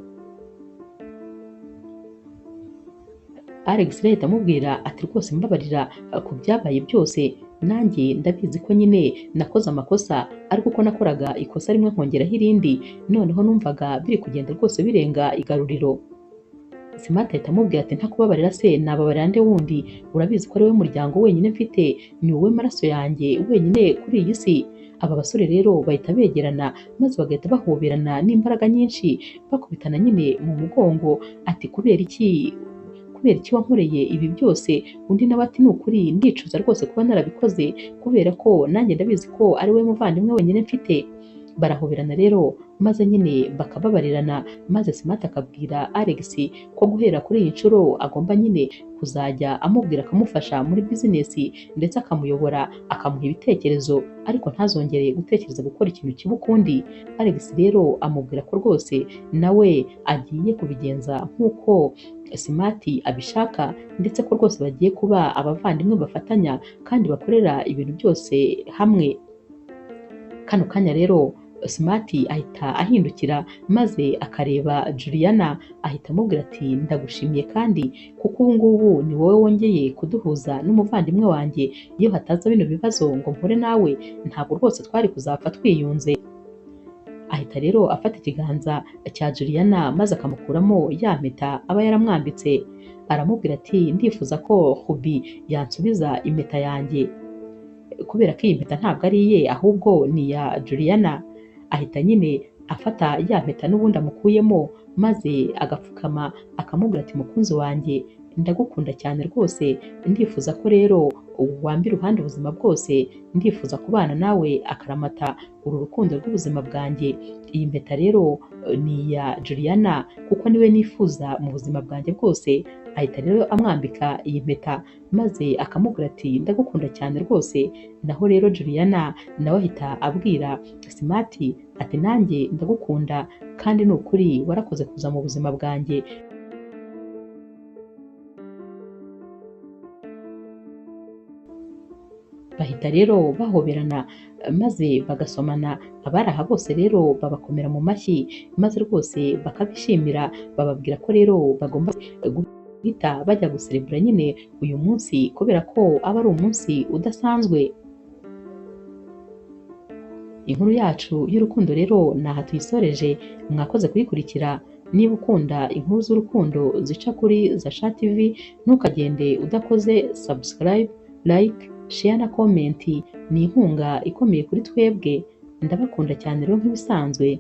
Alex rero ahita amubwira ati rwose mbabarira ku byabaye byose, nanjye ndabizi ko nyine nakoze amakosa, ariko uko nakoraga ikosa rimwe nkongeraho irindi, noneho numvaga biri kugenda rwose birenga igaruriro. Smart ahita amubwira ati ntakubabarira se nababarira nde wundi? Urabizi ko ari wowe muryango wenyine mfite, ni wowe maraso yanjye wenyine kuri iyi si. Aba basore rero bahita begerana maze bagahita bahoberana n'imbaraga nyinshi, bakubitana nyine mu mugongo. Ati kubera iki wankoreye ibi byose? Undi nawe ati ni ukuri ndicuza rwose kuba narabikoze, kubera ko nanjye ndabizi ko ari we muvandimwe wenyine mfite. barahoberana rero maze nyine bakababarirana, maze Smart akabwira Alex ko guhera kuri iyi nshuro agomba nyine kuzajya amubwira akamufasha muri bizinesi ndetse akamuyobora, akamuha ibitekerezo ariko ntazongere gutekereza gukora ikintu kibi ukundi. Alex rero amubwira ko rwose nawe agiye kubigenza nk'uko Smart abishaka ndetse ko rwose bagiye kuba abavandimwe bafatanya kandi bakorera ibintu byose hamwe. Kano kanya rero Smart ahita ahindukira maze akareba Juliana, ahita amubwira ati ndagushimiye kandi kuko ubu ngubu ni wowe wongeye kuduhuza n'umuvandimwe wanjye, iyo hataza bino bibazo ngo mpure nawe ntabwo rwose twari kuzapfa twiyunze. Ahita rero afata ikiganza cya Juliana maze akamukuramo ya mpeta aba yaramwambitse, aramubwira ati ndifuza ko Hubi yansubiza impeta yanjye kubera ko iyi mpeta ntabwo ari iye ahubwo ni iya Juliana. Ahita nyine afata ya mpeta n'ubundi amukuyemo maze agapfukama akamubwira ati mukunzi wanjye ndagukunda cyane rwose, ndifuza ko rero wamba iruhande ubuzima bwose, ndifuza kubana nawe akaramata uru rukundo rw'ubuzima bwanjye. Iyi mpeta rero ni iya Juliana kuko niwe nifuza mu buzima bwanjye bwose. Ahita rero amwambika iyi mpeta maze akamubwira ati ndagukunda cyane rwose. Naho rero Juliana nawe ahita abwira Smart ati nanjye ndagukunda kandi ni ukuri warakoze kuza mu buzima bwanjye. Bahita rero bahoberana maze bagasomana, abari aha bose rero babakomera mu mashyi maze rwose bakabishimira, bababwira ko rero bagomba guhita bajya guserebura nyine uyu munsi kubera ko aba ari umunsi udasanzwe. Inkuru yacu y'urukundo rero ni aha tuyisoreje, mwakoze kuyikurikira. Niba ukunda inkuru z'urukundo zica kuri Zasha TV ntukagende udakoze subscribe, like, share na comment, ni inkunga ikomeye kuri twebwe. Ndabakunda cyane rero nk'ibisanzwe.